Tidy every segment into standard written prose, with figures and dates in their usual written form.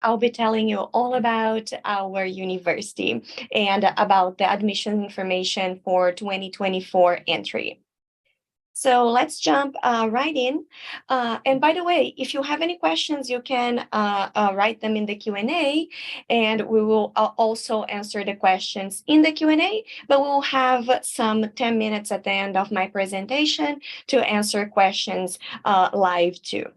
I'll be telling you all about our university and about the admission information for 2024 entry. So let's jump right in. And by the way, if you have any questions, you can write them in the Q&A, and we will also answer the questions in the Q&A, but we'll have some 10 minutes at the end of my presentation to answer questions live too.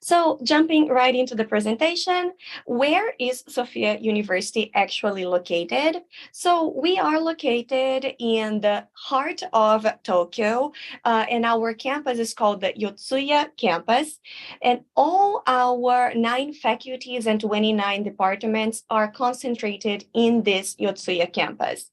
So jumping right into the presentation, where is Sophia University actually located? So we are located in the heart of Tokyo, and our campus is called the Yotsuya campus. And all our 9 faculties and 29 departments are concentrated in this Yotsuya campus.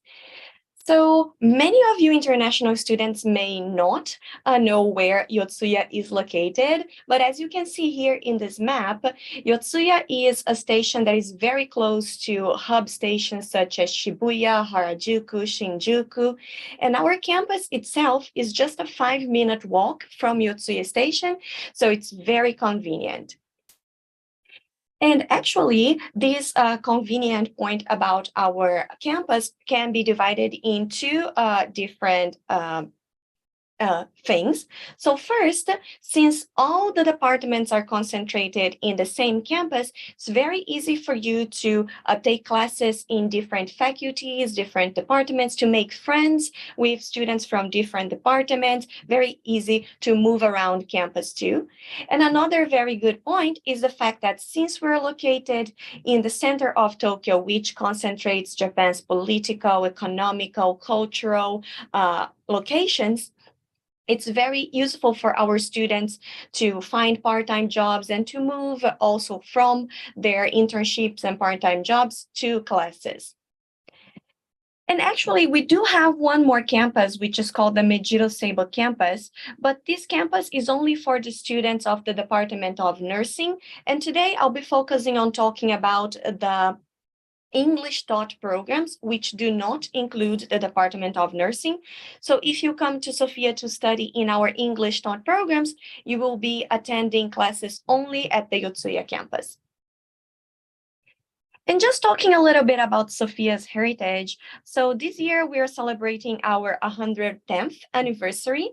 So many of you international students may not know where Yotsuya is located, but as you can see here in this map, Yotsuya is a station that is very close to hub stations such as Shibuya, Harajuku, Shinjuku, and our campus itself is just a 5-minute walk from Yotsuya station, so it's very convenient. And actually, this convenient point about our campus can be divided into different things. So first, since all the departments are concentrated in the same campus, it's very easy for you to take classes in different faculties, different departments, to make friends with students from different departments. Very easy to move around campus too. And another very good point is the fact that since we're located in the center of Tokyo, which concentrates Japan's political, economical, cultural locations, it's very useful for our students to find part-time jobs and to move also from their internships and part-time jobs to classes. And actually, we do have one more campus, which is called the Mejiro Seibo campus, but this campus is only for the students of the Department of Nursing. And today I'll be focusing on talking about the English taught programs, which do not include the Department of Nursing. So if you come to Sophia to study in our English taught programs, you will be attending classes only at the Yotsuya campus. And just talking a little bit about Sophia's heritage. So this year we are celebrating our 110th anniversary.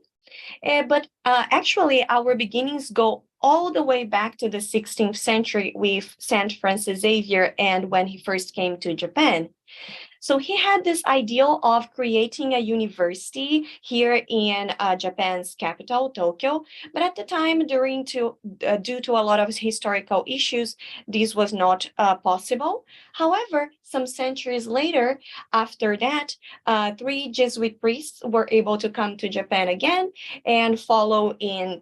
But actually, our beginnings go all the way back to the 16th century with Saint Francis Xavier and when he first came to Japan. So he had this ideal of creating a university here in Japan's capital, Tokyo. But at the time, due to a lot of historical issues, this was not possible. However, some centuries later, after that, 3 Jesuit priests were able to come to Japan again and follow in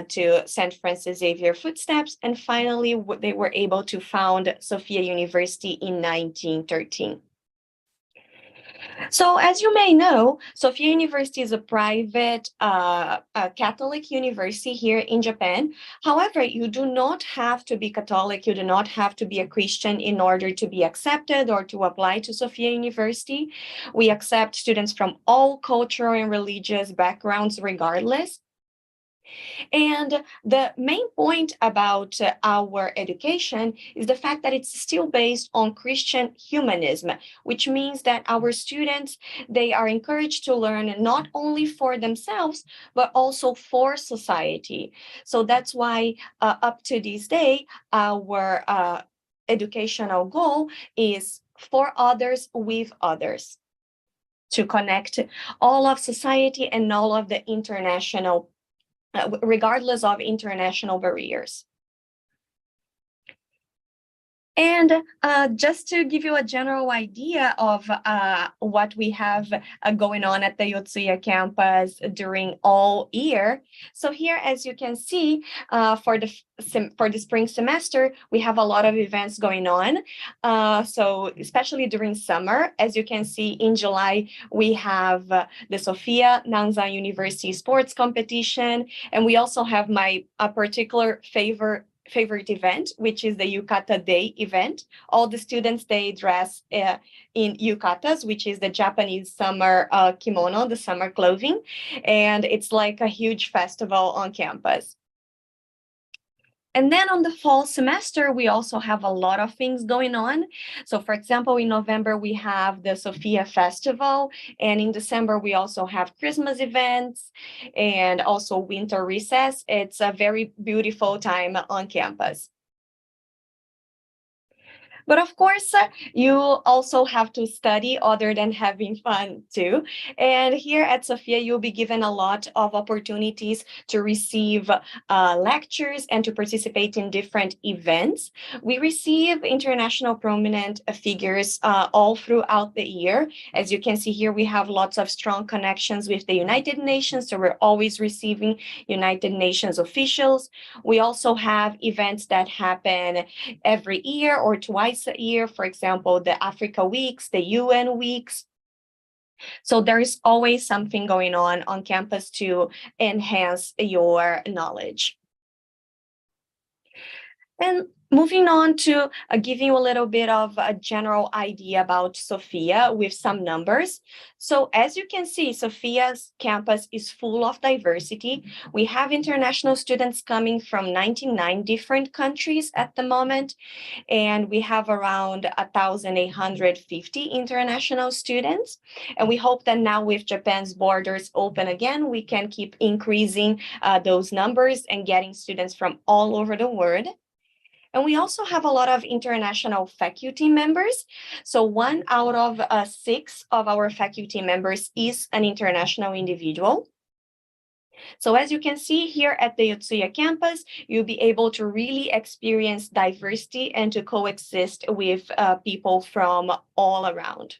to St. Francis Xavier footsteps. And finally, they were able to found Sophia University in 1913. So as you may know, Sophia University is a private Catholic university here in Japan. However, you do not have to be Catholic, you do not have to be a Christian in order to be accepted or to apply to Sophia University. We accept students from all cultural and religious backgrounds regardless. And the main point about our education is the fact that it's still based on Christian humanism, which means that our students, they are encouraged to learn not only for themselves, but also for society. So that's why up to this day, our educational goal is for others with others, to connect all of society and all of the international regardless of international barriers. And just to give you a general idea of what we have going on at the Yotsuya campus during all year. So here, as you can see, for the spring semester, we have a lot of events going on. So especially during summer, as you can see in July, we have the Sophia Nanzan University Sports Competition. And we also have my particular favorite event, which is the Yukata Day event. All the students, they dress in yukatas, which is the Japanese summer kimono, the summer clothing. And it's like a huge festival on campus. And then on the fall semester, we also have a lot of things going on. So for example, in November, we have the Sophia Festival. And in December, we also have Christmas events and also winter recess. It's a very beautiful time on campus. But of course, you also have to study other than having fun too. And here at Sophia, you'll be given a lot of opportunities to receive lectures and to participate in different events. We receive international prominent figures all throughout the year. As you can see here, we have lots of strong connections with the United Nations. So we're always receiving United Nations officials. We also have events that happen every year or twice a year, for example, the Africa Weeks, the UN Weeks. So there is always something going on campus to enhance your knowledge. And moving on to giving you a little bit of a general idea about Sophia with some numbers. So as you can see, Sophia's campus is full of diversity. We have international students coming from 99 different countries at the moment, and we have around 1,850 international students. And we hope that now with Japan's borders open again, we can keep increasing those numbers and getting students from all over the world. And we also have a lot of international faculty members. So 1 out of 6 of our faculty members is an international individual. So as you can see here at the Yotsuya campus, you'll be able to really experience diversity and to coexist with people from all around.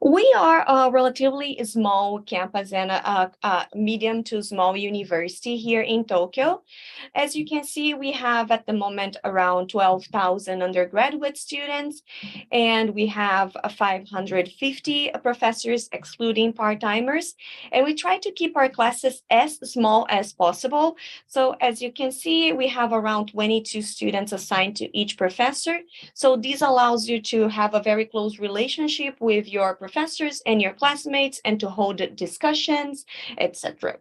We are a relatively small campus and a medium to small university here in Tokyo. As you can see, we have at the moment around 12,000 undergraduate students, and we have 550 professors, excluding part-timers. And we try to keep our classes as small as possible. So as you can see, we have around 22 students assigned to each professor. So this allows you to have a very close relationship with your professors and your classmates and to hold discussions, etc.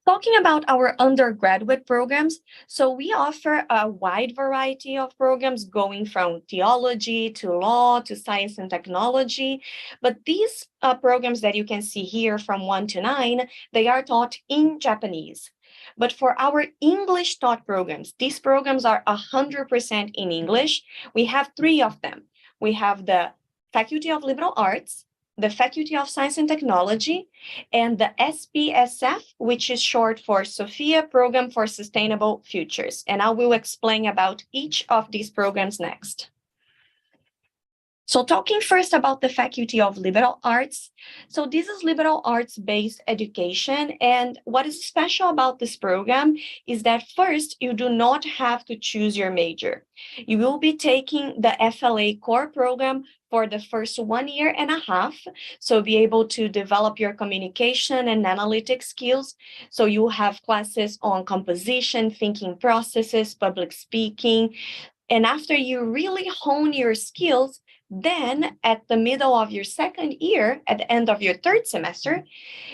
Talking about our undergraduate programs, so we offer a wide variety of programs going from theology to law to science and technology. But these programs that you can see here from 1 to 9, they are taught in Japanese. But for our English taught programs, these programs are 100% in English. We have 3 of them. We have the Faculty of Liberal Arts, the Faculty of Science and Technology, and the SPSF, which is short for Sophia Program for Sustainable Futures. And I will explain about each of these programs next. So talking first about the Faculty of Liberal Arts. So this is liberal arts-based education. And what is special about this program is that first, you do not have to choose your major. You will be taking the FLA core program for the first 1.5 years. So be able to develop your communication and analytic skills. So you have classes on composition, thinking processes, public speaking. And after you really hone your skills, then at the middle of your 2nd year, at the end of your 3rd semester,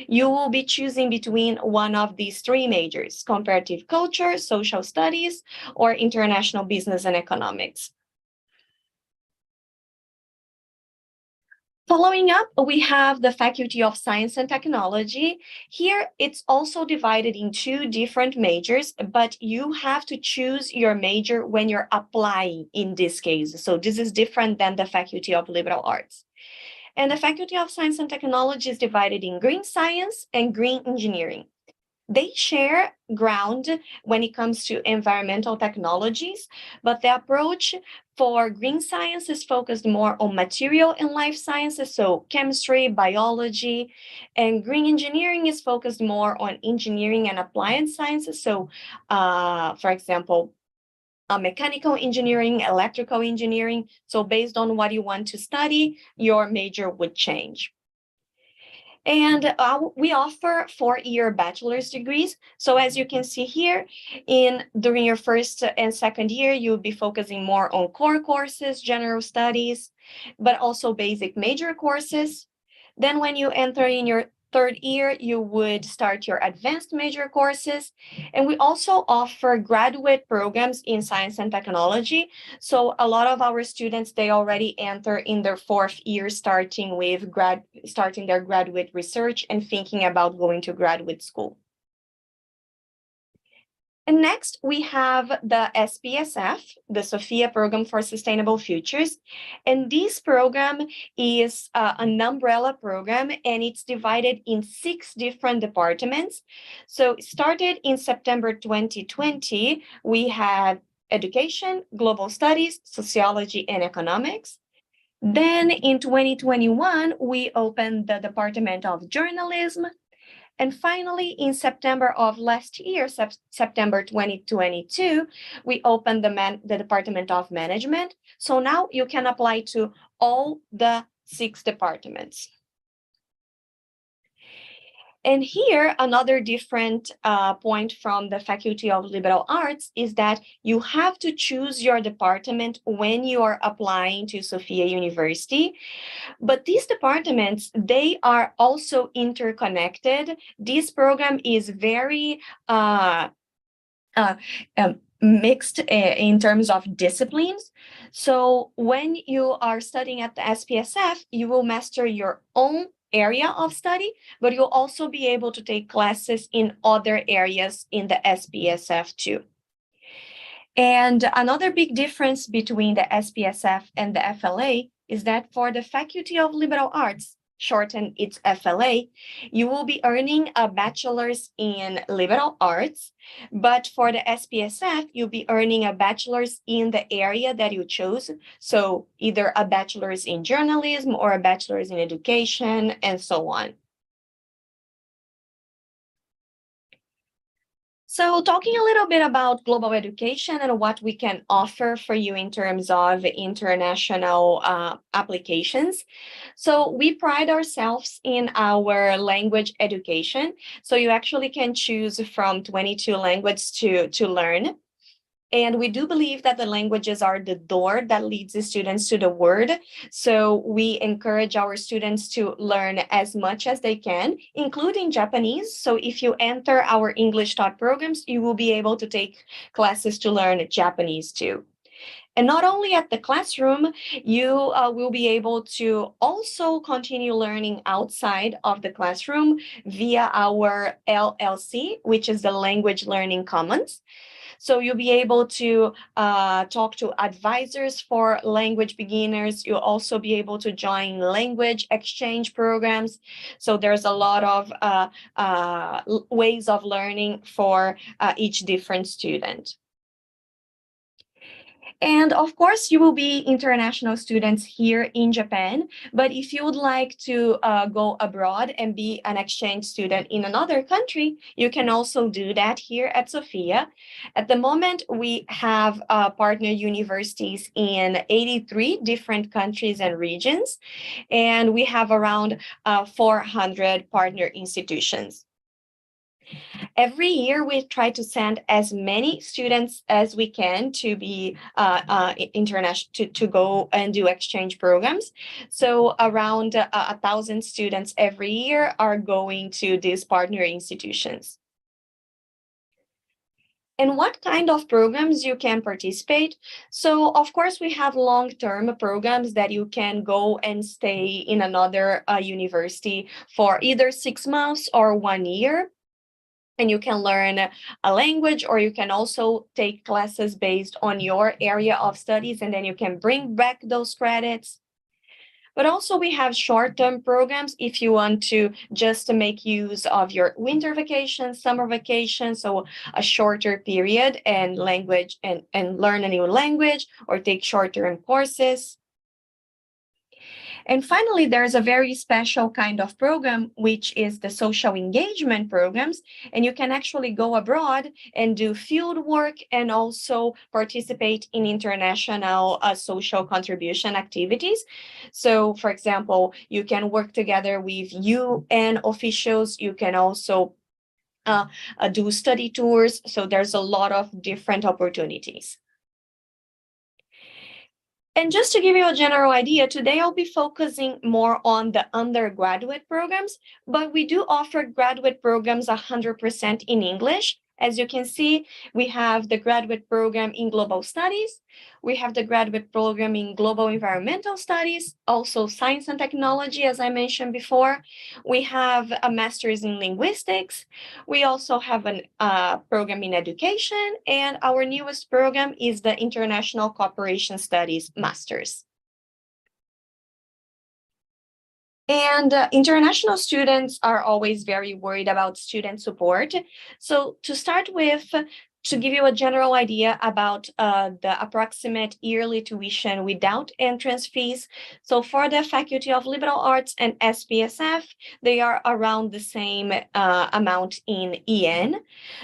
you will be choosing between one of these 3 majors: comparative culture, social studies, or international business and economics. Following up, we have the Faculty of Science and Technology. Here, it's also divided in 2 different majors, but you have to choose your major when you're applying in this case. So this is different than the Faculty of Liberal Arts. And the Faculty of Science and Technology is divided in green science and green engineering. They share ground when it comes to environmental technologies, but the approach for green science is focused more on material and life sciences, so chemistry, biology, and green engineering is focused more on engineering and applied sciences. So, for example, mechanical engineering, electrical engineering. So based on what you want to study, your major would change. And we offer 4-year bachelor's degrees. So as you can see here, during your 1st and 2nd year, you'll be focusing more on core courses, general studies, but also basic major courses. Then when you enter in your third year, you would start your advanced major courses. And we also offer graduate programs in science and technology. So a lot of our students, they already enter in their fourth year, starting their graduate research and thinking about going to graduate school. And next, we have the SPSF, the Sophia Program for Sustainable Futures. And this program is an umbrella program, and it's divided in 6 different departments. So it started in September 2020, we had education, global studies, sociology, and economics. Then in 2021, we opened the Department of Journalism. And finally, in September of last year, September 2022, we opened the Department of Management. So now you can apply to all the 6 departments. And here, another different point from the Faculty of Liberal Arts is that you have to choose your department when you are applying to Sophia University. But these departments, they are also interconnected. This program is very mixed in terms of disciplines. So when you are studying at the SPSF, you will master your own area of study, but you'll also be able to take classes in other areas in the SPSF too. And another big difference between the SPSF and the FLA is that for the Faculty of Liberal Arts, shortened it's FLA, you will be earning a bachelor's in liberal arts, but for the SPSF, you'll be earning a bachelor's in the area that you chose. So either a bachelor's in journalism or a bachelor's in education and so on. So talking a little bit about global education and what we can offer for you in terms of international applications. So we pride ourselves in our language education. So you actually can choose from 22 languages to learn. And we do believe that the languages are the door that leads the students to the world. So we encourage our students to learn as much as they can, including Japanese. So if you enter our English taught programs, you will be able to take classes to learn Japanese too. And not only at the classroom, you will be able to also continue learning outside of the classroom via our LLC, which is the Language Learning Commons. So you'll be able to talk to advisors for language beginners. You'll also be able to join language exchange programs. So there's a lot of ways of learning for each different student. And of course, you will be international students here in Japan. But if you would like to go abroad and be an exchange student in another country, you can also do that here at Sophia. At the moment, we have partner universities in 83 different countries and regions, and we have around 400 partner institutions. Every year, we try to send as many students as we can to be international, to go and do exchange programs. So around 1,000 students every year are going to these partner institutions. And what kind of programs you can participate? So, of course, we have long-term programs that you can go and stay in another university for either 6 months or 1 year. And you can learn a language, or you can also take classes based on your area of studies, and then you can bring back those credits. But also we have short-term programs if you want to just make use of your winter vacation, summer vacation, so a shorter period and language and learn a new language or take short-term courses. And finally, there's a very special kind of program, which is the social engagement programs. And you can actually go abroad and do field work and also participate in international social contribution activities. So, for example, you can work together with UN officials. You can also do study tours. So there's a lot of different opportunities. And just to give you a general idea, today I'll be focusing more on the undergraduate programs, but we do offer graduate programs 100% in English. As you can see, we have the graduate program in Global Studies. We have the graduate program in Global Environmental Studies, also Science and Technology, as I mentioned before. We have a master's in Linguistics. We also have a program in Education, and our newest program is the International Cooperation Studies Masters. And international students are always very worried about student support. So to start with, to give you a general idea about the approximate yearly tuition without entrance fees. So for the Faculty of Liberal Arts and SPSF, they are around the same amount in EN.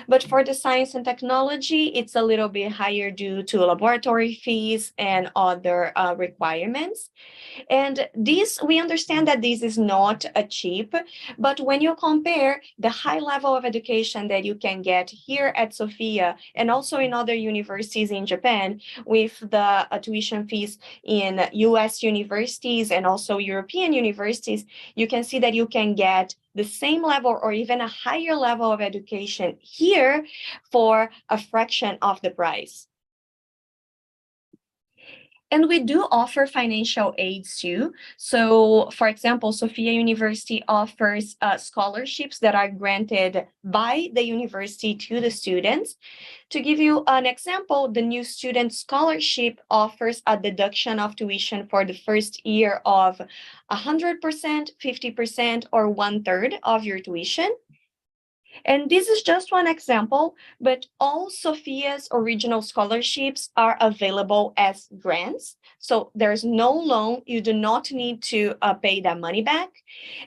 But for the Science and Technology, it's a little bit higher due to laboratory fees and other requirements. And this, we understand that this is not a cheap, but when you compare the high level of education that you can get here at Sophia and also in other universities in Japan with the tuition fees in US universities and also European universities, you can see that you can get the same level or even a higher level of education here for a fraction of the price. And we do offer financial aids too. So, for example, Sophia University offers scholarships that are granted by the university to the students. To give you an example, the new student scholarship offers a deduction of tuition for the first year of 100%, 50%, or 1/3 of your tuition. And this is just one example, but all Sophia's original scholarships are available as grants. So there's no loan. You do not need to pay that money back.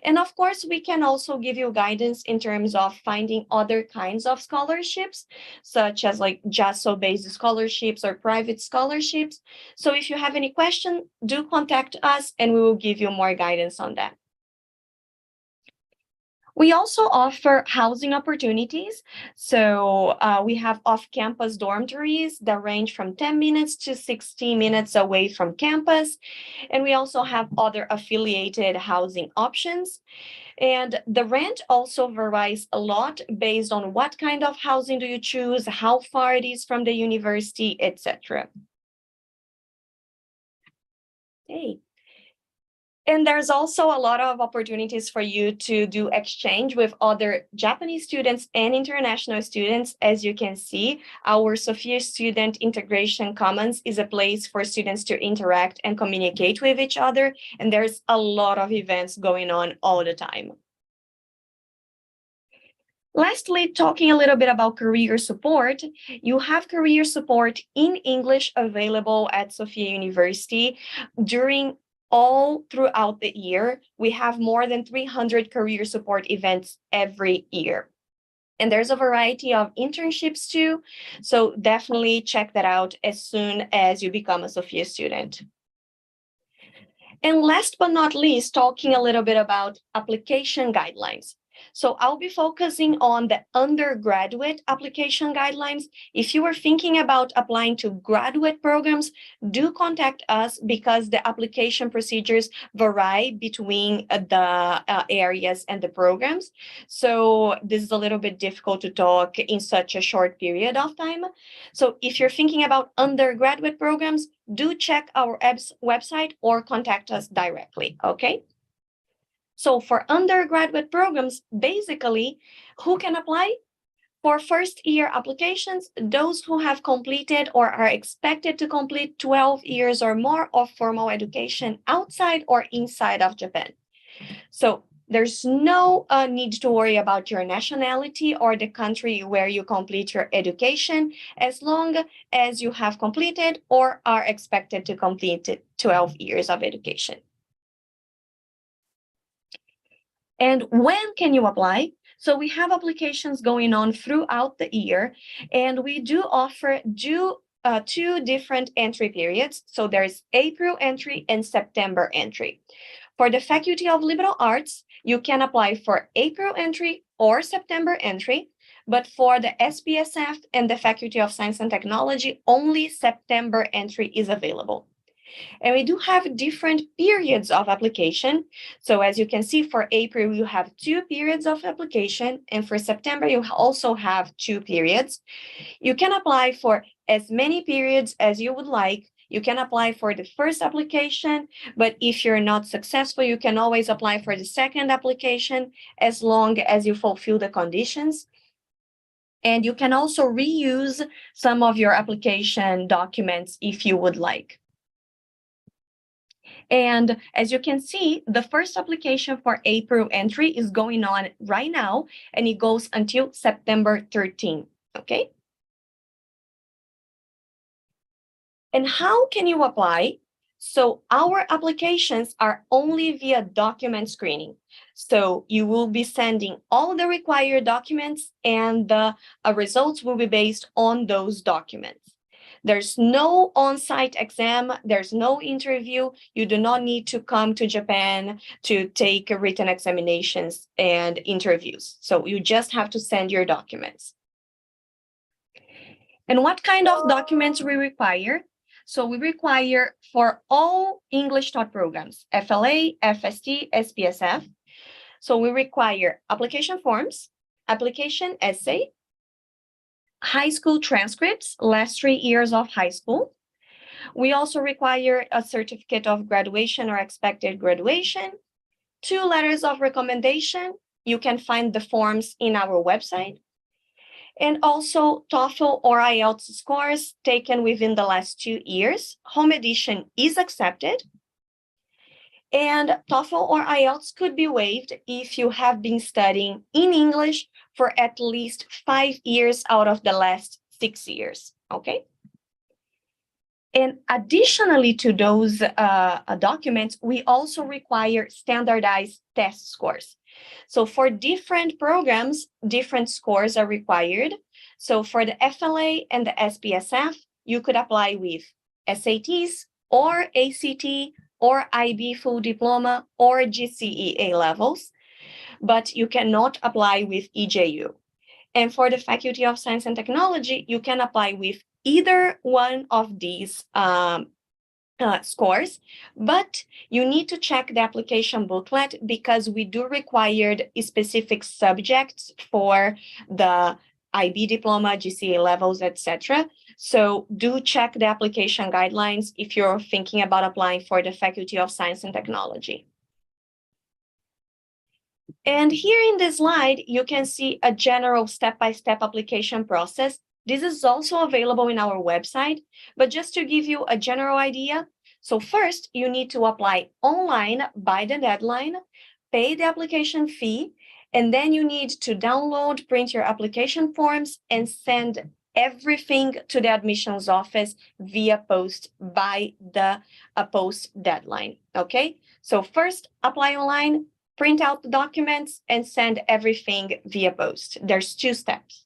And of course, we can also give you guidance in terms of finding other kinds of scholarships, such as like JASO-based scholarships or private scholarships. So if you have any question, do contact us and we will give you more guidance on that. We also offer housing opportunities. So we have off-campus dormitories that range from 10 minutes to 60 minutes away from campus. And we also have other affiliated housing options. And the rent also varies a lot based on what kind of housing do you choose, how far it is from the university, etc. Okay. And there's also a lot of opportunities for you to do exchange with other Japanese students and international students. As you can see, our Sophia Student Integration Commons is a place for students to interact and communicate with each other. And there's a lot of events going on all the time. Lastly, talking a little bit about career support, you have career support in English available at Sophia University during all throughout the year. We have more than 300 career support events every year. And there's a variety of internships too. So definitely check that out as soon as you become a Sophia student. And last but not least, talking a little bit about application guidelines. So I'll be focusing on the undergraduate application guidelines. If you are thinking about applying to graduate programs, do contact us because the application procedures vary between the areas and the programs. So this is a little bit difficult to talk in such a short period of time. So if you're thinking about undergraduate programs, do check our website or contact us directly, okay? So for undergraduate programs, basically, who can apply? For first year applications, those who have completed or are expected to complete 12 years or more of formal education outside or inside of Japan. So there's no need to worry about your nationality or the country where you complete your education, as long as you have completed or are expected to complete 12 years of education. And when can you apply? So we have applications going on throughout the year, and we do offer two different entry periods. So there's April entry and September entry. For the Faculty of Liberal Arts, you can apply for April entry or September entry, but for the SPSF and the Faculty of Science and Technology, only September entry is available. And we do have different periods of application. So as you can see, for April, you have 2 periods of application. And for September, you also have 2 periods. You can apply for as many periods as you would like. You can apply for the first application, but if you're not successful, you can always apply for the second application as long as you fulfill the conditions. And you can also reuse some of your application documents if you would like. And as you can see, the first application for April entry is going on right now, and it goes until September 13, okay? And how can you apply? So our applications are only via document screening. So you will be sending all the required documents, and the results will be based on those documents. There's no on-site exam, there's no interview. You do not need to come to Japan to take written examinations and interviews. So you just have to send your documents. And what kind of documents we require? So we require for all English taught programs, FLA, FST, SPSF. So we require application forms, application essay, high school transcripts, last 3 years of high school. We also require a certificate of graduation or expected graduation, 2 letters of recommendation. You can find the forms in our website. And also TOEFL or IELTS scores taken within the last 2 years. Home edition is accepted. And TOEFL or IELTS could be waived if you have been studying in English for at least 5 years out of the last 6 years, okay? And additionally to those documents, we also require standardized test scores. So for different programs, different scores are required. So for the FLA and the SPSF, you could apply with SATs or ACT or IB full diploma or GCE A levels, but you cannot apply with EJU. And for the Faculty of Science and Technology, you can apply with either one of these scores, but you need to check the application booklet because we do require specific subjects for the IB diploma, GCA levels, etc. So do check the application guidelines if you're thinking about applying for the Faculty of Science and Technology. And here in this slide, you can see a general step-by-step application process. This is also available in our website, but just to give you a general idea, so first you need to apply online by the deadline, pay the application fee, and then you need to download, print your application forms, and send everything to the admissions office via post by the post deadline, okay? So first, apply online, print out the documents, and send everything via post. There's 2 steps.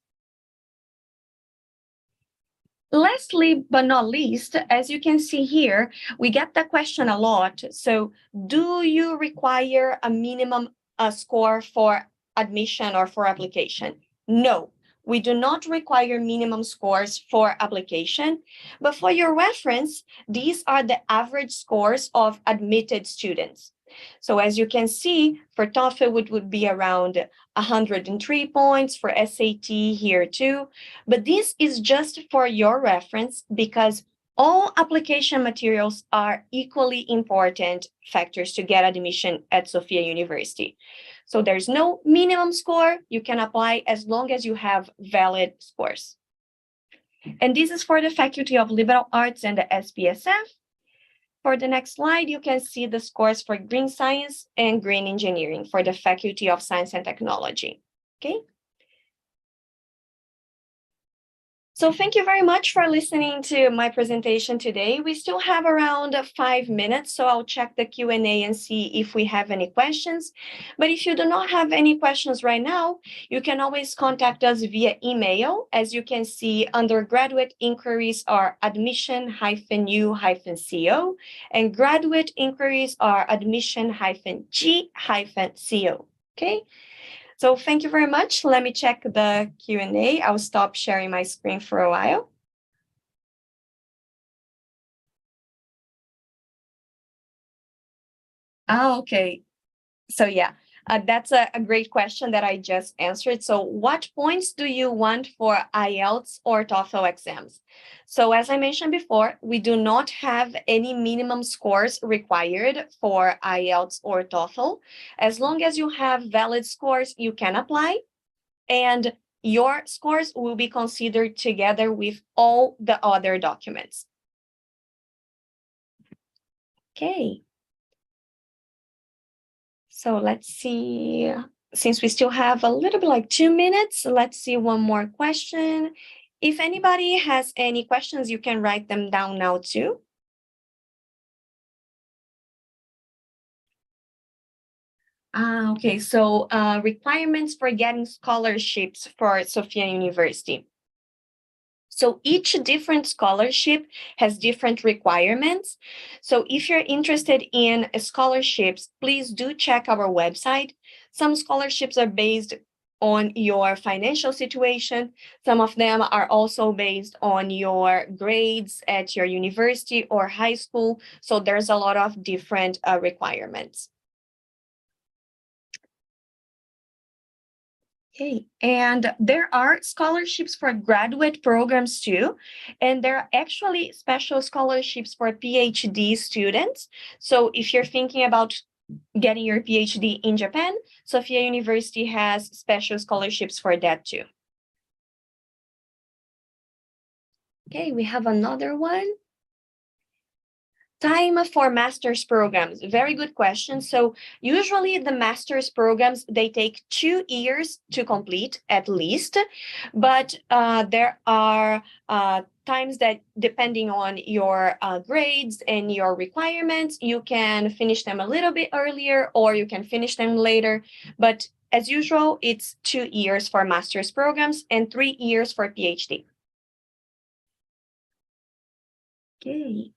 Lastly, but not least, as you can see here, we get that question a lot. So do you require a minimum score for admission or for application? No, we do not require minimum scores for application, but for your reference, these are the average scores of admitted students. So as you can see, for TOEFL, it would be around 103 points, for SAT here too. But this is just for your reference because all application materials are equally important factors to get admission at Sophia University. So there's no minimum score. You can apply as long as you have valid scores. And this is for the Faculty of Liberal Arts and the SPSF. For the next slide, you can see the scores for green science and green engineering for the Faculty of Science and Technology, okay? So thank you very much for listening to my presentation today. We still have around 5 minutes, so I'll check the Q&A and see if we have any questions. But if you do not have any questions right now, you can always contact us via email. As you can see, undergraduate inquiries are admission-u-co, and graduate inquiries are admission-g-co, okay? So thank you very much. Let me check the Q&A. I'll stop sharing my screen for a while. Oh, okay. So yeah, that's a great question that I just answered. So what points do you want for IELTS or TOEFL exams? So as I mentioned before, we do not have any minimum scores required for IELTS or TOEFL. As long as you have valid scores, you can apply, and your scores will be considered together with all the other documents. Okay. So let's see, since we still have a little bit like 2 minutes, let's see one more question. If anybody has any questions, you can write them down now too. Okay, so requirements for getting scholarships for Sophia University. So each different scholarship has different requirements. So if you're interested in scholarships, please do check our website. Some scholarships are based on your financial situation. Some of them are also based on your grades at your university or high school. So there's a lot of different requirements. Okay, and there are scholarships for graduate programs too, and there are actually special scholarships for PhD students. So if you're thinking about getting your PhD in Japan, Sophia University has special scholarships for that too. Okay, we have another one. Time for master's programs. Very good question. So usually the master's programs, they take 2 years to complete at least, but there are times that depending on your grades and your requirements, you can finish them a little bit earlier or you can finish them later. But as usual, it's 2 years for master's programs and 3 years for PhD. Okay.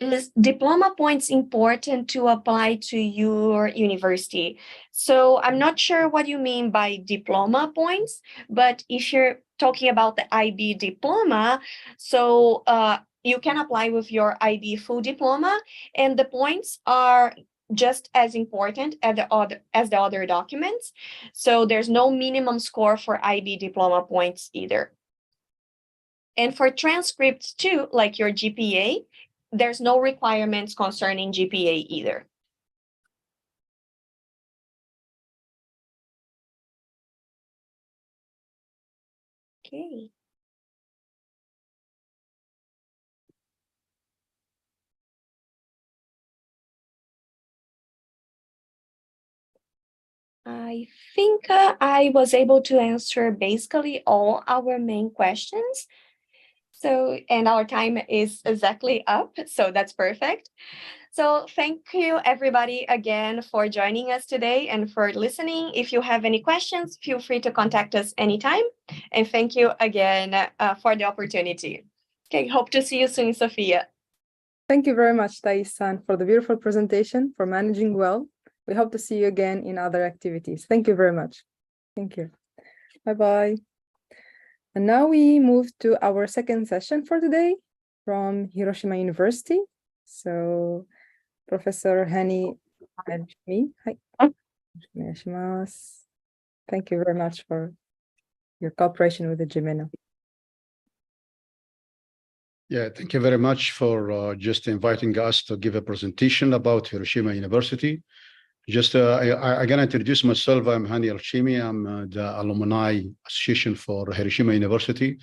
Is diploma points important to apply to your university? So I'm not sure what you mean by diploma points, but if you're talking about the IB diploma, so you can apply with your IB full diploma, and the points are just as important as the other documents. So there's no minimum score for IB diploma points either. And for transcripts too, like your GPA, there's no requirements concerning GPA either. Okay. I think I was able to answer basically all our main questions. So, and our time is exactly up, so that's perfect. So thank you everybody again for joining us today and for listening. If you have any questions, feel free to contact us anytime. And thank you again for the opportunity. Okay, hope to see you soon, Sophia. Thank you very much, Thais-san, for the beautiful presentation, for managing well. We hope to see you again in other activities. Thank you very much. Thank you. Bye-bye. And now we move to our second session for today from Hiroshima University. So Professor Hani Ajmi. Hi. Thank you very much for your cooperation with the J-MENA. Yeah, thank you very much for just inviting us to give a presentation about Hiroshima University. Just I'm going to introduce myself. I'm Hani Alshimi. I'm the Alumni Association for Hiroshima University.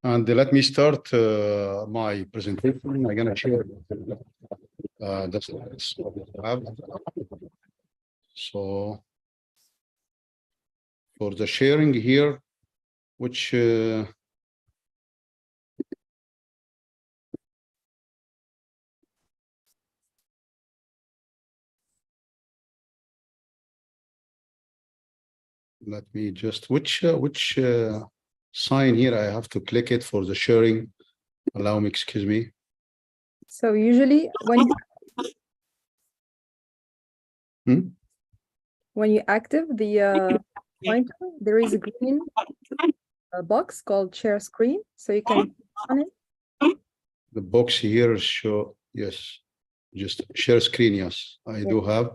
And let me start my presentation. I'm going to share the slides I have. So for the sharing here, which let me just, which sign here I have to click it for the sharing. Allow me, excuse me. So usually when you active the pointer, there is a green box called share screen, so you can click on it. The box here show, yes. just share screen. Yes, I do have.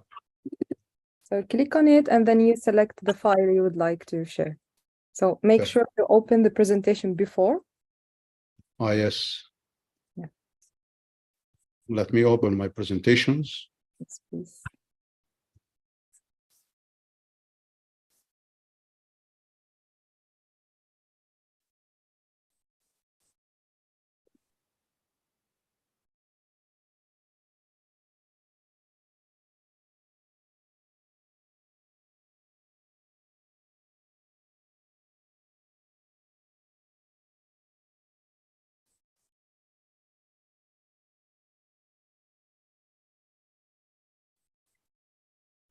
So click on it and then you select the file you would like to share. So make Okay. sure to open the presentation before. Ah, yes. Yeah. Let me open my presentations. Yes, please.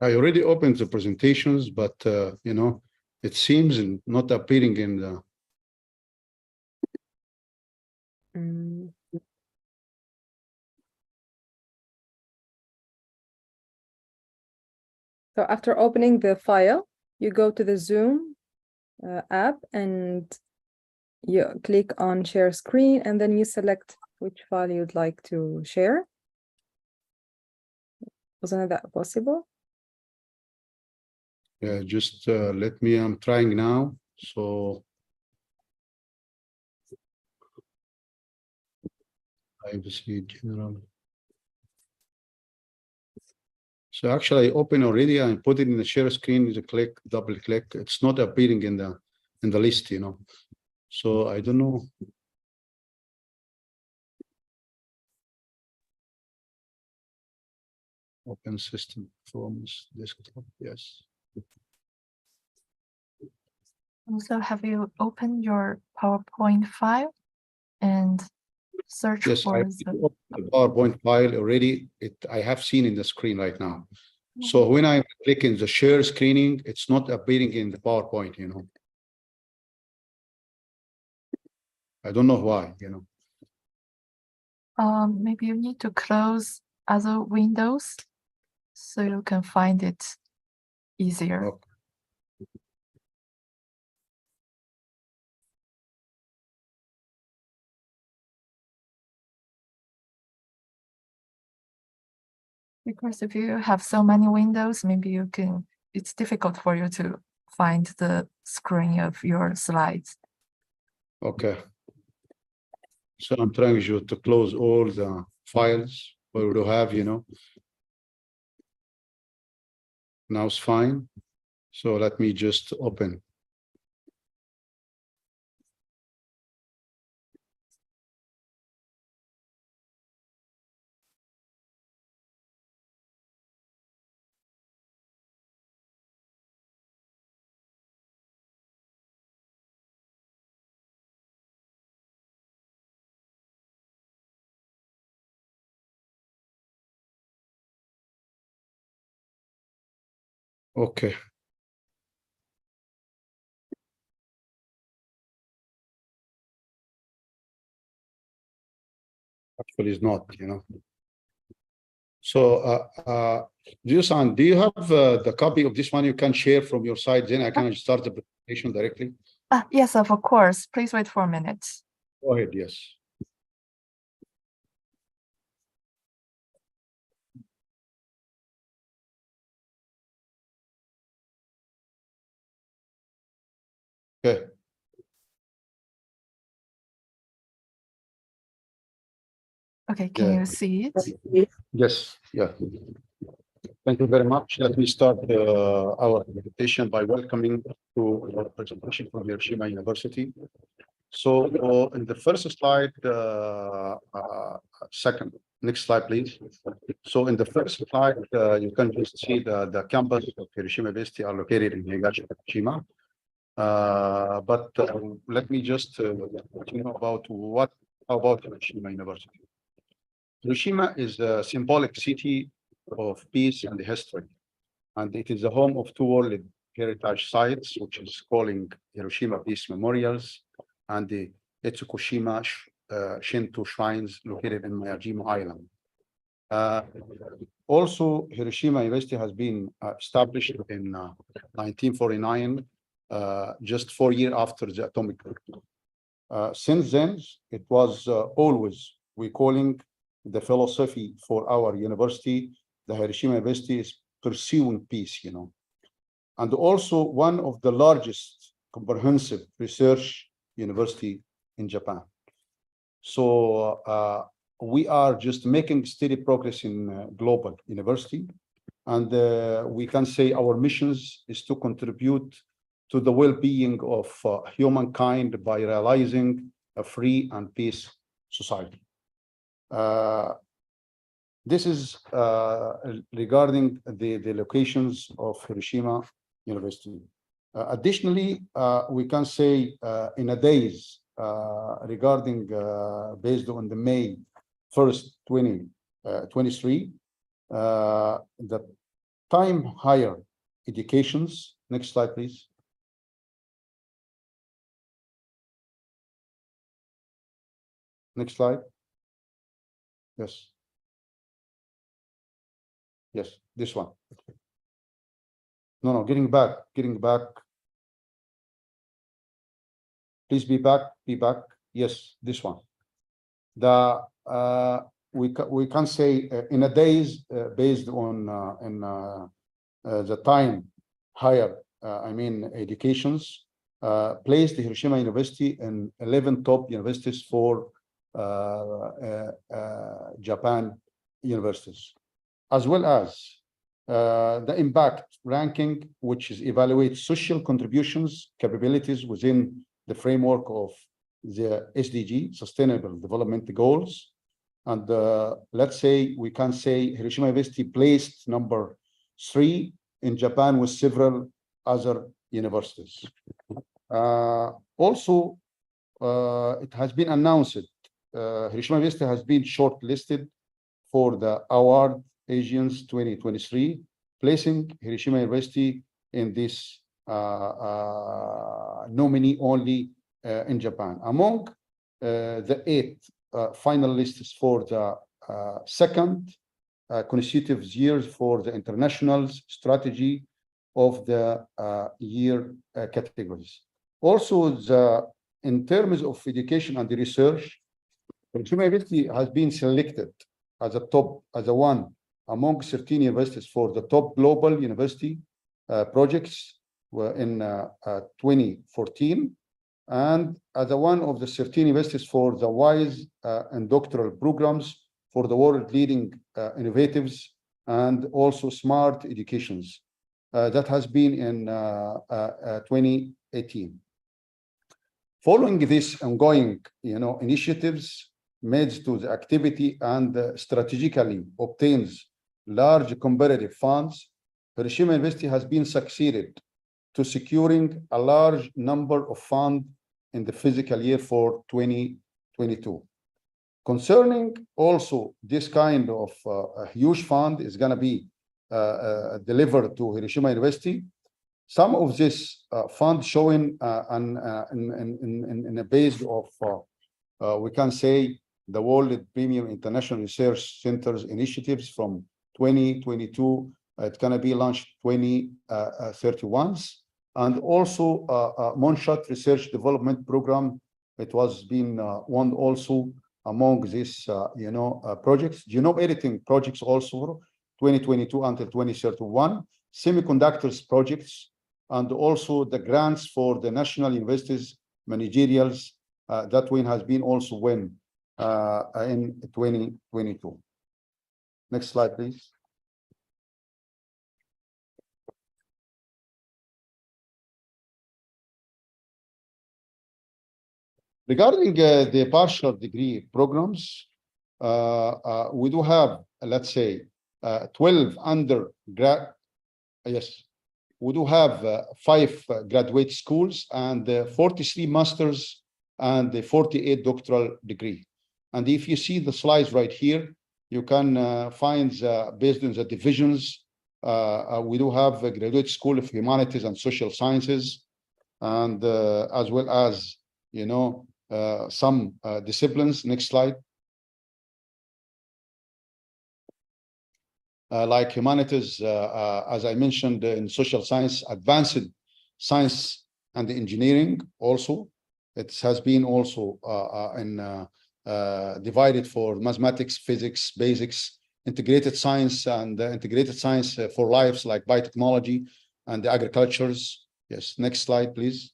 I already opened the presentations, but you know, it seems not appearing in the. Mm. So after opening the file, you go to the Zoom app and you click on share screen and then you select which file you'd like to share. Wasn't that possible? Yeah, just let me. I'm trying now. So privacy general. So actually, I open already and put it in the share screen. You click, double click. It's not appearing in the list, you know. So I don't know. Open system forms desktop. Yes. Also, have you opened your PowerPoint file and search Yes, I for opened the PowerPoint file already. I have seen in the screen right now. So when I click in the share screening, it's not appearing in the PowerPoint, you know. I don't know why, you know. maybe you need to close other windows so you can find it easier. Okay. Because if you have so many windows, maybe it's difficult for you to find the screen of your slides. Okay. So I'm trying to close all the files we do have, you know. Now it's fine. So let me just open. Okay. Actually, it's not, you know. So, Jisan, do you have the copy of this one you can share from your side? Then I can start the presentation directly. Yes, of course. Please wait for a minute. Go ahead, yes. Okay. Okay, can Yeah. you see it? Yes, yeah. Thank you very much. Let me start our presentation by welcoming to our presentation from Hiroshima University. So in the first slide, next slide, please. So in the first slide, you can just see the campus of Hiroshima University are located in Hiroshima. But let me just let you know about how about Hiroshima University. Hiroshima is a symbolic city of peace and history, and it is the home of two World Heritage Sites, which is calling Hiroshima Peace Memorials and the Etsukushima Shinto Shrines located in Miyajima Island. Also, Hiroshima University has been established in 1949, just 4 years after the atomic bomb. Since then, it was always we calling the philosophy for our university. The Hiroshima University is pursuing peace, and also one of the largest comprehensive research university in Japan. So we are just making steady progress in global university. And we can say our missions is to contribute to the well-being of humankind by realizing a free and peace society. This is regarding the locations of Hiroshima University. Additionally, we can say in a days regarding based on the May 1st, 2023, the time higher educations. Next slide, please. Next slide. Yes. Yes, this one. No, getting back. Please be back. Yes, this one. The we can say in a days based on the time higher educations placed Hiroshima University in 11 top universities for Japan universities, as well as the impact ranking, which is evaluate social contributions capabilities within the framework of the SDG, Sustainable Development Goals. And let's say we can say Hiroshima University placed number 3 in Japan with several other universities. Also, it has been announced Hiroshima University has been shortlisted for the award Asians 2023, placing Hiroshima University in this nominee only in Japan. Among the 8 finalists for the second consecutive years for the international strategy of the year categories. Also, in terms of education and research, Hiroshima University has been selected as one among 13 universities for the top global university projects in 2014, and as one of the 13 universities for the WISE and doctoral programs for the world leading innovatives and also smart educations. That has been in 2018. Following this ongoing, initiatives made to the activity and strategically obtains large competitive funds, Hiroshima University has been succeeded to securing a large number of funds in the fiscal year for 2022. Concerning also this kind of a huge fund is going to be delivered to Hiroshima University. Some of this fund showing in a base of we can say the World Premium International Research Centers initiatives from 2022. It's going to be launched 2031, and also Moonshot Research Development Program. It was being won also among these projects. Genome editing projects also 2022 until 2031. Semiconductors projects, and also the grants for the national universities managerials. That win has been also won in 2022. Next slide, please. Regarding the partial degree programs, we do have, let's say, 12 undergrad. Yes, we do have 5 graduate schools and 43 masters and 48 doctoral degree. And if you see the slides right here, you can find based on the divisions. We do have a graduate school of humanities and social sciences, and as well as some disciplines. Next slide. Like humanities, as I mentioned, in social science, advanced science and engineering also. It has been also in divided for mathematics, physics, basics, integrated science, and integrated science for lives like biotechnology and the agricultures. Yes, next slide, please.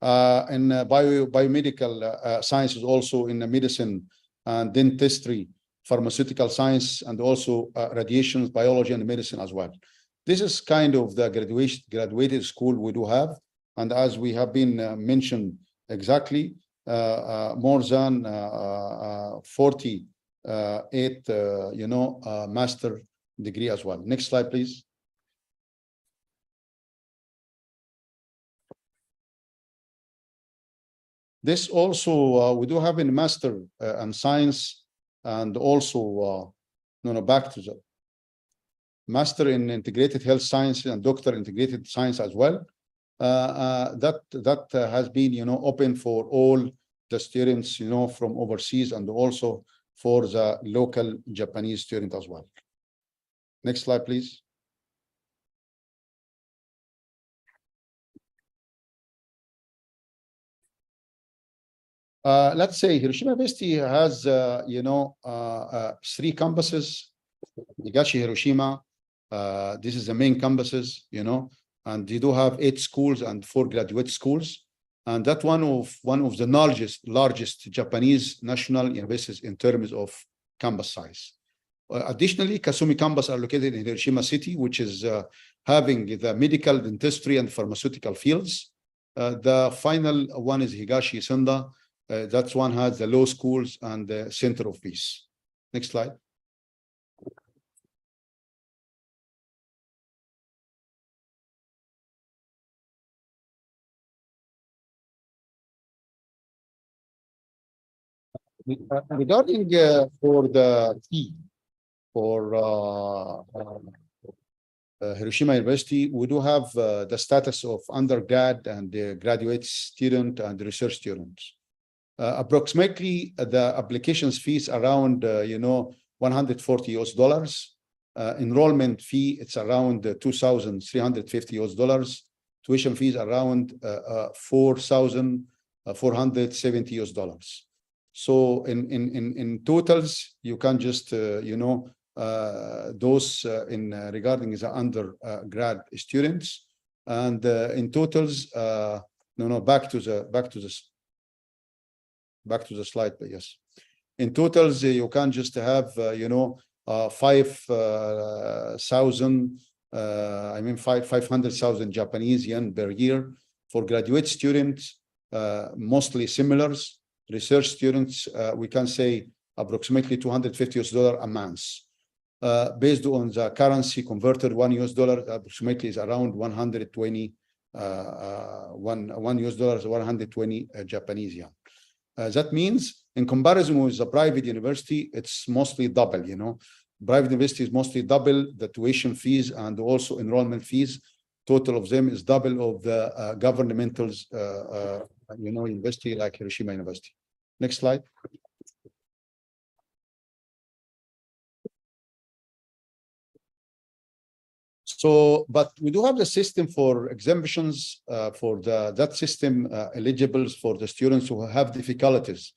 And biomedical sciences also in the medicine and dentistry, pharmaceutical science, and also radiation, biology, and medicine as well. This is kind of the graduated school we do have. And as we have been mentioned exactly, more than 48, master degree as well. Next slide, please. This also, we do have in master and science, and also, back to the master in integrated health science and doctor integrated science as well. That has been, open for all the students, from overseas, and also for the local Japanese student as well. Next slide, please. Let's say Hiroshima University has, 3 campuses. Higashi, Hiroshima. This is the main campuses, and they do have 8 schools and 4 graduate schools. And that one of the largest Japanese national universities in terms of campus size. Additionally, Kasumi campus are located in Hiroshima City, which is having the medical, dentistry, and pharmaceutical fields. The final one is Higashi Senda. That one has the law schools and the center of peace. Next slide. Regarding for the fee for Hiroshima University, we do have the status of undergrad and graduate student and research students. Approximately the applications fees around $140. Enrollment fee, it's around $2,350. Tuition fees around $4,470. So in totals, you can just those in regarding the undergrad students, and in totals, back to the slide, yes. In totals, you can just have 500,000 Japanese yen per year for graduate students, mostly similars. Research students, we can say approximately $250 a month. Based on the currency converted, $1 approximately is around 120 $120 Japanese yen. That means in comparison with the private university, it's mostly double, Private university is mostly double the tuition fees and also enrollment fees. Total of them is double of the governmental, university like Hiroshima University. Next slide. So, but we do have the system for exemptions for that system eligible for the students who have difficulties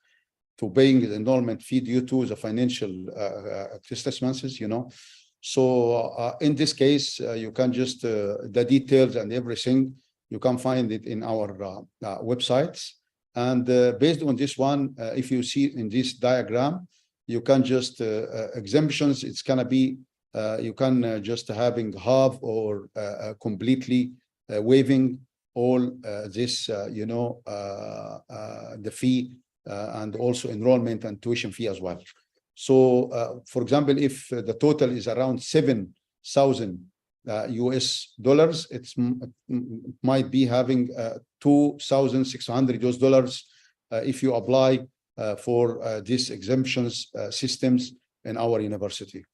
to paying the enrollment fee due to the financial circumstances, So in this case, you can just the details and everything, you can find it in our websites. And based on this one, if you see in this diagram, you can just exemptions, it's gonna be you can just having half or completely waiving all this, the fee and also enrollment and tuition fee as well. So, for example, if the total is around $7,000 US dollars, it might be having $2,600 US dollars if you apply for these exemptions systems in our university.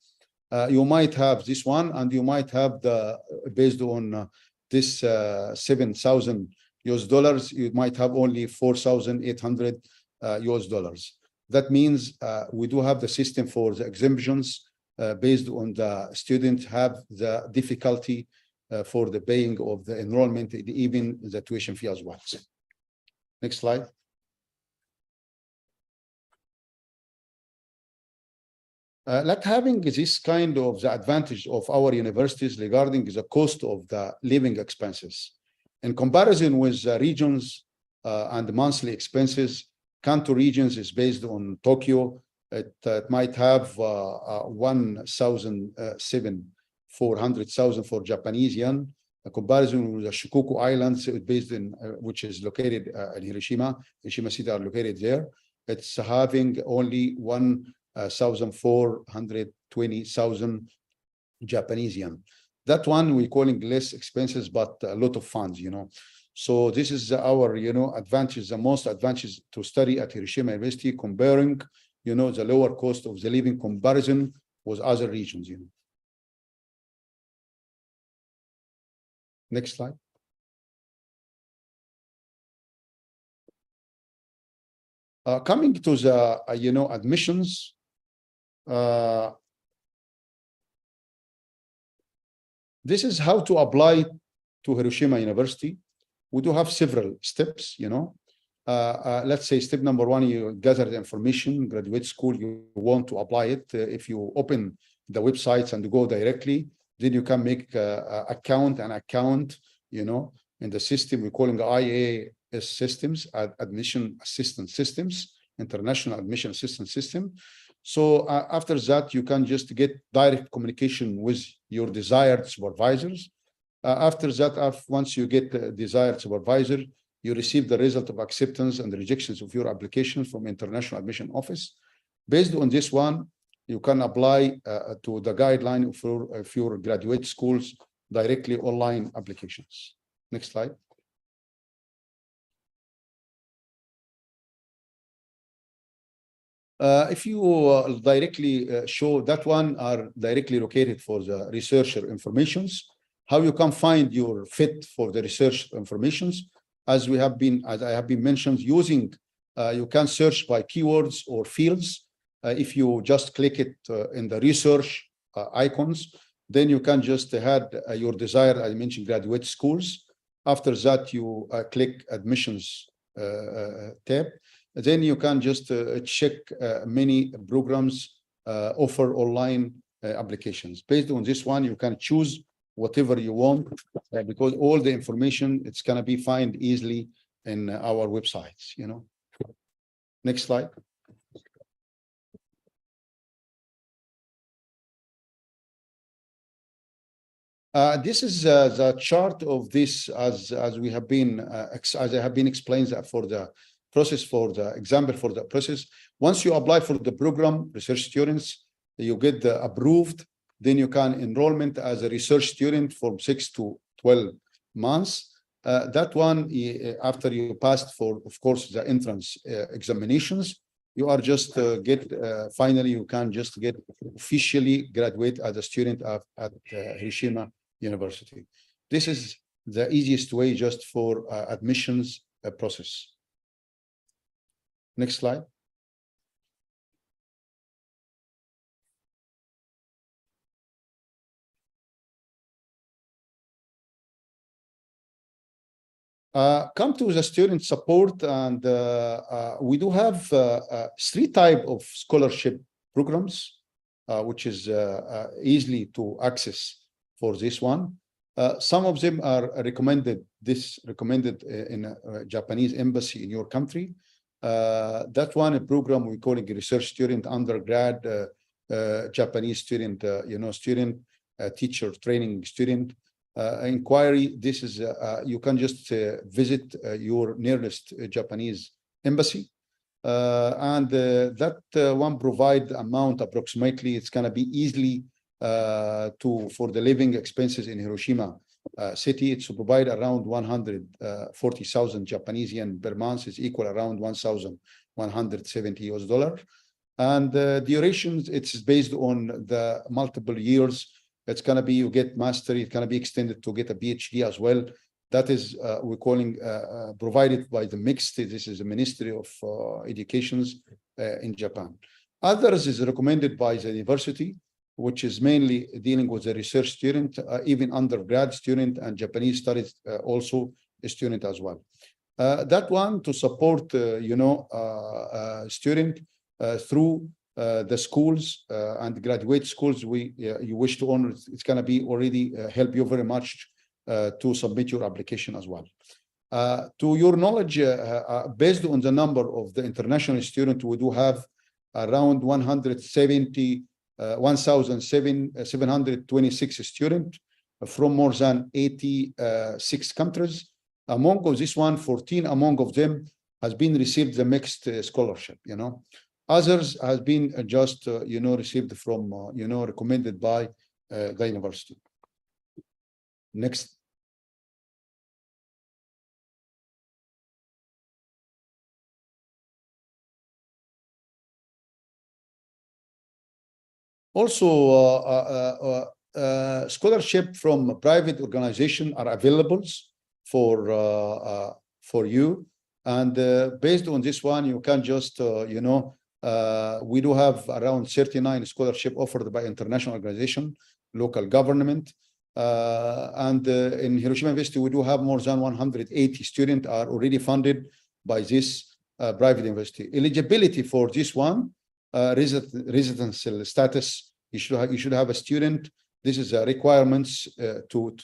You might have this one, and you might have the based on this 7,000 US dollars, you might have only 4,800 US dollars. That means we do have the system for the exemptions based on the students have the difficulty for the paying of the enrollment, even the tuition fee as well. Next slide. Like having this kind of the advantage of our universities regarding the cost of the living expenses. In comparison with the regions and the monthly expenses, Kanto regions is based on Tokyo. It might have 1,400,000 for Japanese yen. A comparison with the Shikoku Islands, based in which is located in Hiroshima. Hiroshima City are located there. It's having only 1,420,000 Japanese yen. That one we're calling less expenses, but a lot of funds, So this is our, advantage, the most advantage to study at Hiroshima University, comparing, the lower cost of the living comparison with other regions, Next slide. Coming to the, admissions, this is how to apply to Hiroshima University. We do have several steps, let's say step number one, you gather the information, graduate school, you want to apply it. If you open the websites and go directly, then you can make an account, in the system we're calling IAS systems, admission assistance systems, international admission assistance system. So after that, you can just get direct communication with your desired supervisors. After that, once you get the desired supervisor, you receive the result of acceptance and rejections of your application from International Admission Office. Based on this one, you can apply to the guideline for your graduate schools directly online applications. Next slide. If you directly show that one are directly located for the researcher informations, how you can find your fit for the research informations, as I have been mentioned, using you can search by keywords or fields. If you just click it in the research icons, then you can just add your desired, I mentioned, graduate schools. After that, you click admissions tab. Then you can just check many programs offer online applications. Based on this one, you can choose whatever you want, because all the information, it's going to be found easily in our websites, Next slide. This is the chart of this, as we have been, as I have been explained that for the process, for the example for the process. Once you apply for the program, research students, you get the approved, then you can enrollment as a research student from 6 to 12 months. That one, after you passed for, of course, the entrance examinations, you are just finally, you can just get officially graduate as a student at Hiroshima University. This is the easiest way just for admissions process. Next slide. Come to the student support, and we do have 3 types of scholarship programs, which is easily to access for this one. Some of them are recommended in a Japanese embassy in your country. That one, a program we call it research student, undergrad, Japanese student, student, teacher training student. Inquiry, this is you can just visit your nearest Japanese embassy, and that one provide amount approximately, it's going to be easily for the living expenses in Hiroshima city. It's to provide around 140,000 Japanese yen per month, is equal around 1,170 US dollar, and durations, it's based on the multiple years. It's going to be, you get mastery, it's going to be extended to get a PhD as well. That is, we're calling, provided by the mixed, this is the Ministry of Educations in Japan. Others is recommended by the university, which is mainly dealing with the research student, even undergrad student, and Japanese studies also a student as well. That one to support, student through the schools and graduate schools you wish to honor. It's going to be already help you very much to submit your application as well. To your knowledge, based on the number of the international students, we do have around 1,726 students from more than 86 countries. Among of this 14 among of them has been received the mixed scholarship, Others has been just, received from, recommended by the university. Next. Also, scholarship from private organization are available for you. And based on this one, you can just, we do have around 39 scholarship offered by international organization, local government. And in Hiroshima University, we do have more than 180 students are already funded by this private university. Eligibility for this one, residential status, you should have a student. This is a requirements to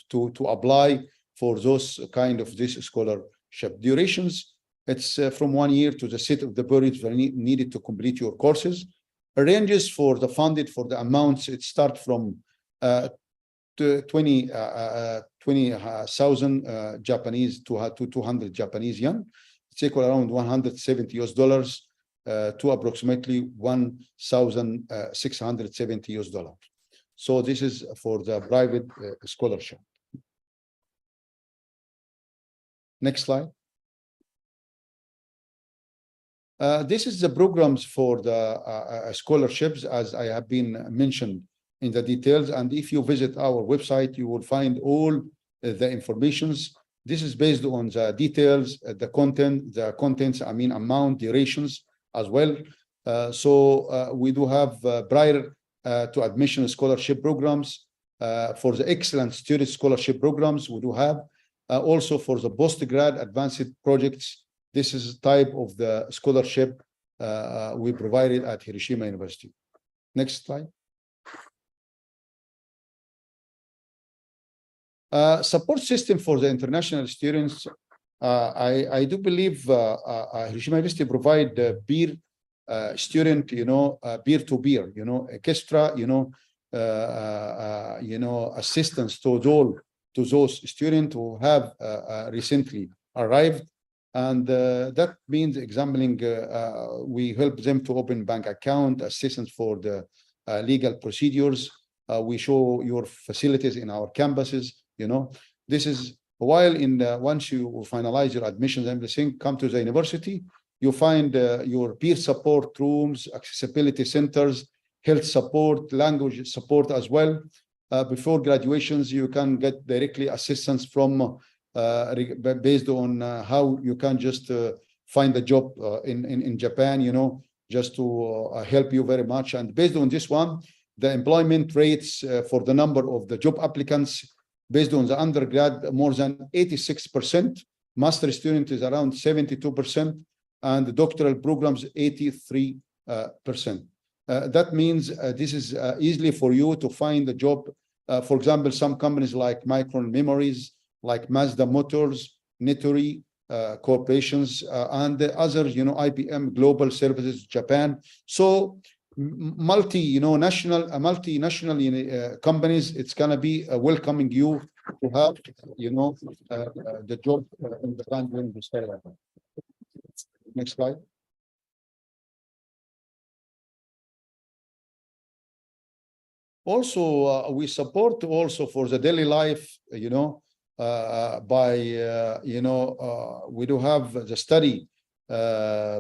apply for those kind of this scholarship. Durations, it's from 1 year to the set of the period needed to complete your courses. Ranges for the funded for the amounts, it start from 20,000 Japanese to 200 Japanese yen. It's equal around $170 to approximately $1,670. So this is for the private scholarship. Next slide. This is the programs for the scholarships, as I have been mentioned in the details. And if you visit our website, you will find all the informations. This is based on the details, the contents, amount, durations as well. So we do have prior to admission scholarship programs. For the excellent student scholarship programs, we do have also for the post-grad advanced projects. This is type of the scholarship we provided at Hiroshima University. Next slide. Support system for the international students. I do believe Hiroshima University provide peer student, peer-to-peer, extra, assistance to those students who have recently arrived. And that means examining, we help them to open bank account, assistance for the legal procedures. We show your facilities in our campuses. This is while once you finalize your admissions and everything, come to the university, you find your peer support rooms, accessibility centers, health support, language support as well. Before graduations, you can get directly assistance from based on how you can just find a job in Japan, just to help you very much. And based on this one, the employment rates for the number of the job applicants based on the undergrad, more than 86%, master student is around 72%, and the doctoral programs 83%. That means this is easily for you to find a job. For example, some companies like Micron Memories, like Mazda Motors, Nitori corporations, and others, IBM Global Services Japan. So multinational companies, it's gonna be welcoming you to have, the job in the brand when you start. Next slide. Also, we support also for the daily life, by, we do have the study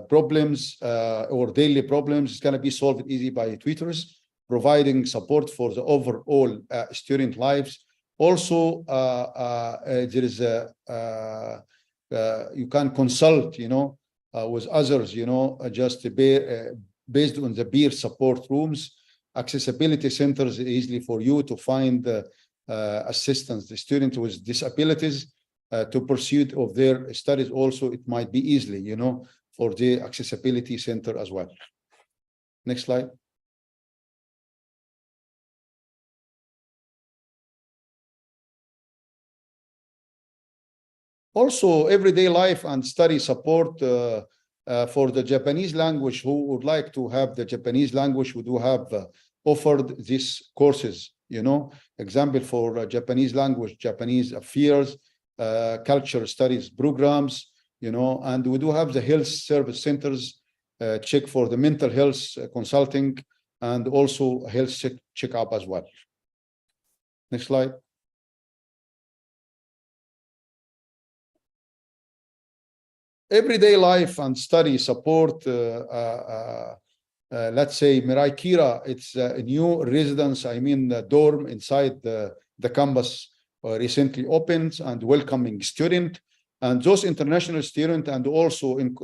problems or daily problems. It's going to be solved easy by tutors, providing support for the overall student lives. Also, there is you can consult, with others, just based on the peer support rooms, accessibility centers easily for you to find assistance. The students with disabilities to pursuit of their studies also, it might be easily, for the accessibility center as well. Next slide. Also, everyday life and study support for the Japanese language. Who would like to have the Japanese language? We do have offered these courses, example for Japanese language, Japanese affairs, culture studies programs, and we do have the health service centers, check for the mental health consulting, and also health checkup as well. Next slide. Everyday life and study support, let's say Mirai Kira, it's a new residence, dorm inside the campus recently opened and welcoming student. And those international students, and also in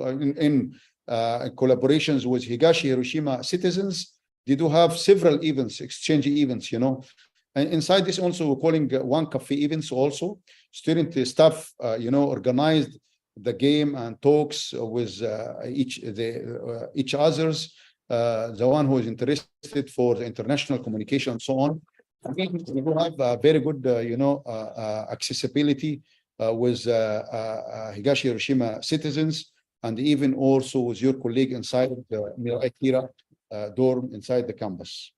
collaborations with Higashi Hiroshima citizens, they do have several events, exchange events, And inside this also we're calling one cafe events also. Student staff, organized the game and talks with each others, the one who is interested for the international communication and so on. We will have very good, accessibility with Higashi Hiroshima citizens, and even also with your colleague inside the Mirai Kira dorm inside the campus.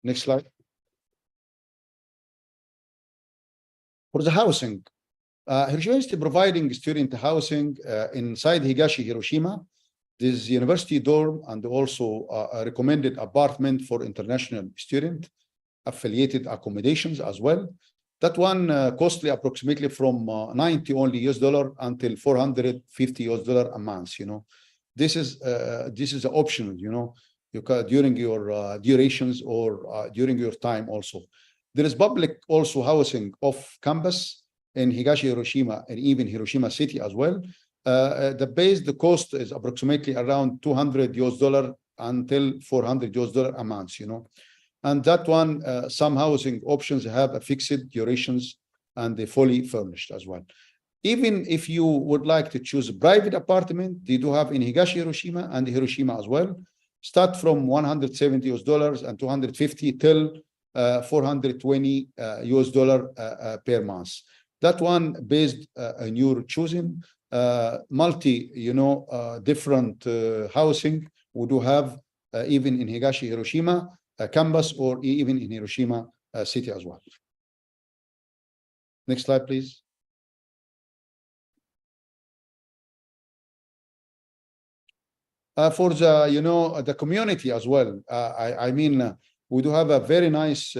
Next slide. For the housing, Hiroshima is providing student housing inside Higashi Hiroshima. This university dorm and also a recommended apartment for international student, affiliated accommodations as well. That one costly approximately from 90 only US dollar until 450 US dollar a month. This is optional. You can during your durations or during your time also. There is public also housing off campus in Higashi Hiroshima and even Hiroshima City as well. The cost is approximately around 200 US dollar until 400 US dollar a month, And that one, some housing options have a fixed durations and they fully furnished as well. Even if you would like to choose a private apartment, they do have in Higashi Hiroshima and Hiroshima as well. Start from 170 US dollars and 250 till 420 US dollar per month. That one based on your choosing, different housing we do have even in Higashi Hiroshima campus or even in Hiroshima city as well. Next slide, please. For the the community as well. We do have a very nice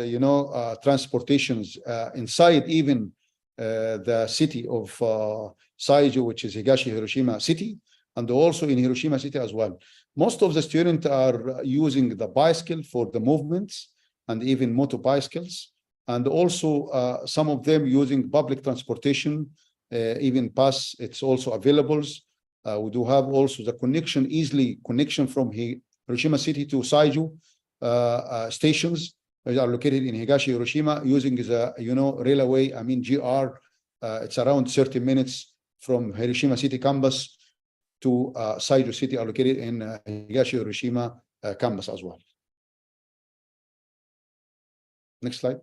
transportations inside even the city of Saiju, which is Higashi Hiroshima city, and also in Hiroshima city as well. Most of the students are using the bicycle for the movements and even motor bicycles, and also some of them using public transportation, even bus. It's also available. We do have also the easily connection from Hiroshima city to Saiju stations that are located in Higashi Hiroshima using the railway. GR. It's around 30 minutes from Hiroshima city campus to Saiju city are located in Higashi Hiroshima campus as well. Next slide.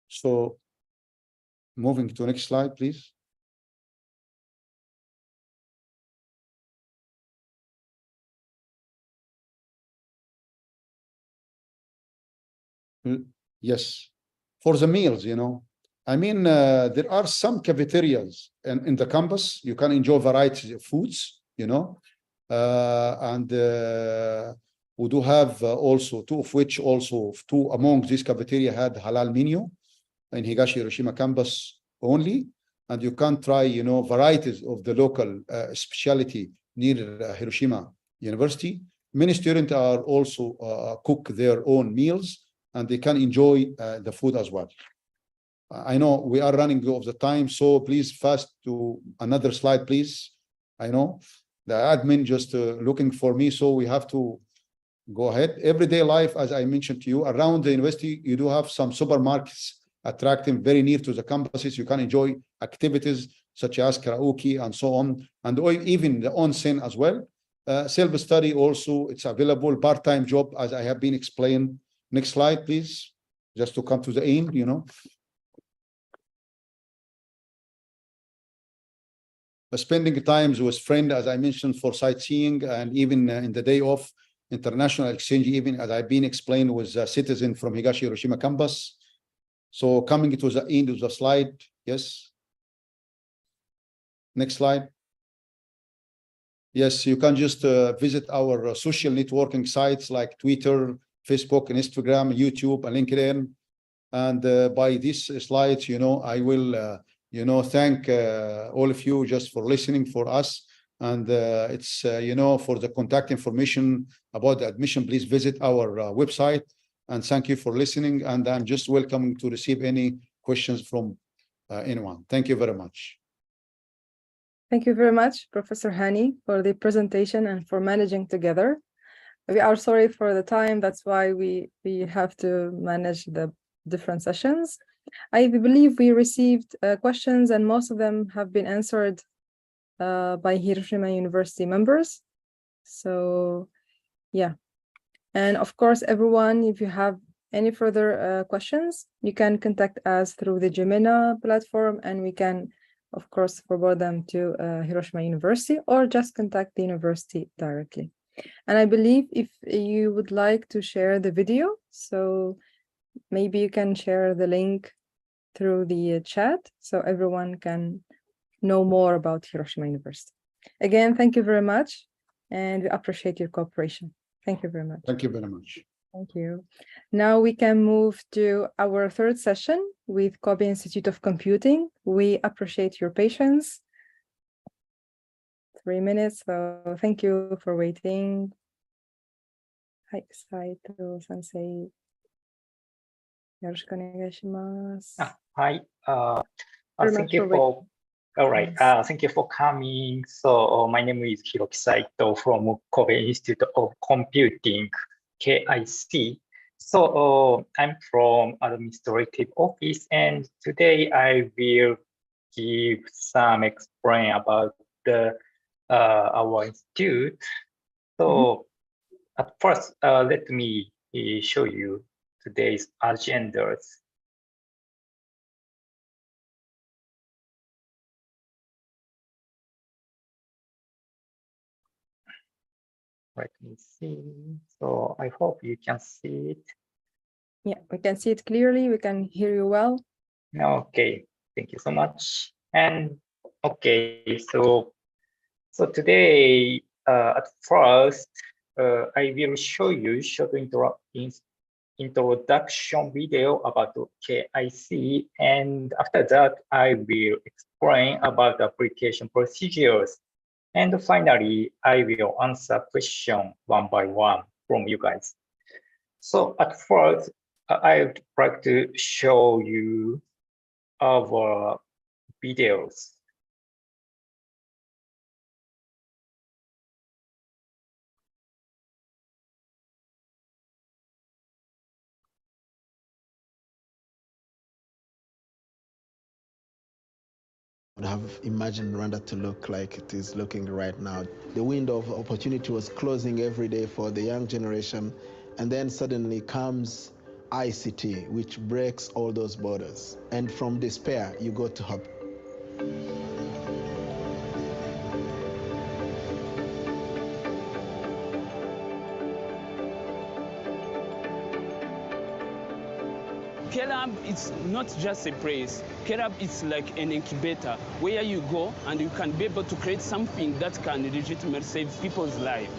So moving to next slide, please. Yes, for the meals, there are some cafeterias in the campus. You can enjoy varieties of foods, and we do have also two among these cafeteria had halal menu in Higashi Hiroshima campus only, and you can try varieties of the local specialty near Hiroshima University. Many students are also cook their own meals, and they can enjoy the food as well. I know we are running out of the time, so please fast to another slide, please. I know the admin just looking for me, so we have to go ahead. Everyday life, as I mentioned to you, around the university, you do have some supermarkets attracting very near to the campuses. You can enjoy activities such as karaoke and so on, and even the onsen as well. Self-study also, it's available. Part-time job, as I have been explained. Next slide, please, just to come to the end, Spending times with friends, as I mentioned, for sightseeing, and even in the day off, international exchange, even as I've been explained with a citizen from Higashi Hiroshima campus. So coming to the end of the slide, yes. Next slide. Yes, you can just visit our social networking sites like Twitter, Facebook, and Instagram, YouTube, and LinkedIn. And by these slides, I will, thank all of you just for listening for us. And it's, for the contact information about the admission, please visit our website. And thank you for listening. And I'm just welcoming to receive any questions from anyone. Thank you very much. Thank you very much, Professor Hani, for the presentation and for managing together. We are sorry for the time. That's why we have to manage the different sessions. I believe we received questions, and most of them have been answered by Hiroshima University members. So, yeah. And of course, everyone, if you have any further questions, you can contact us through the J-MENA platform, and we can, of course, forward them to Hiroshima University, or just contact the university directly. And I believe if you would like to share the video, so maybe you can share the link through the chat so everyone can know more about Hiroshima University. Again, thank you very much, and we appreciate your cooperation. Thank you very much. Thank you very much. Thank you. Now we can move to our third session with Kobe Institute of Computing. We appreciate your patience. 3 minutes, so thank you for waiting. Hi, Saito Sensei. よろしくお願いします。Hi. Very Thank much you for for. All right. Yes. Thank you for coming. So my name is Hiroki Saito from Kobe Institute of Computing, KIC. So I'm from administrative office, and today I will give some explain about our institute. So at first, let me show you today's agendas. Let me see. So I hope you can see it. Yeah, we can see it clearly. We can hear you well. Okay, thank you so much. And okay, so today at first I will show you short introduction video about KIC, and after that I will explain about the application procedures. And finally, I will answer questions one by one from you guys. So at first, I would like to show you our videos. Would have imagined Rwanda to look like it is looking right now. The window of opportunity was closing every day for the young generation, and then suddenly comes ICT, which breaks all those borders. And from despair, you go to hope. KLab is not just a place. KLab is like an incubator where you go and you can be able to create something that can legitimately save people's lives.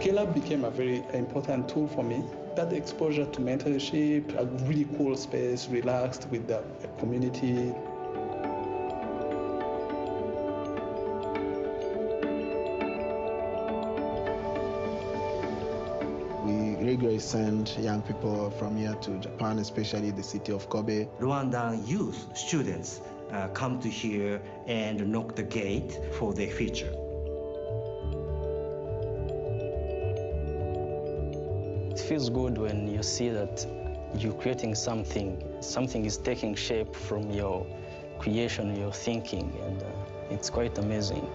KLab became a very important tool for me. That exposure to mentorship, a really cool space, relaxed with the community. We regularly send young people from here to Japan, especially the city of Kobe. Rwandan youth, students come to here and knock the gate for their future. feels good when you see that you're creating something is taking shape from your creation, your thinking, and it's quite amazing.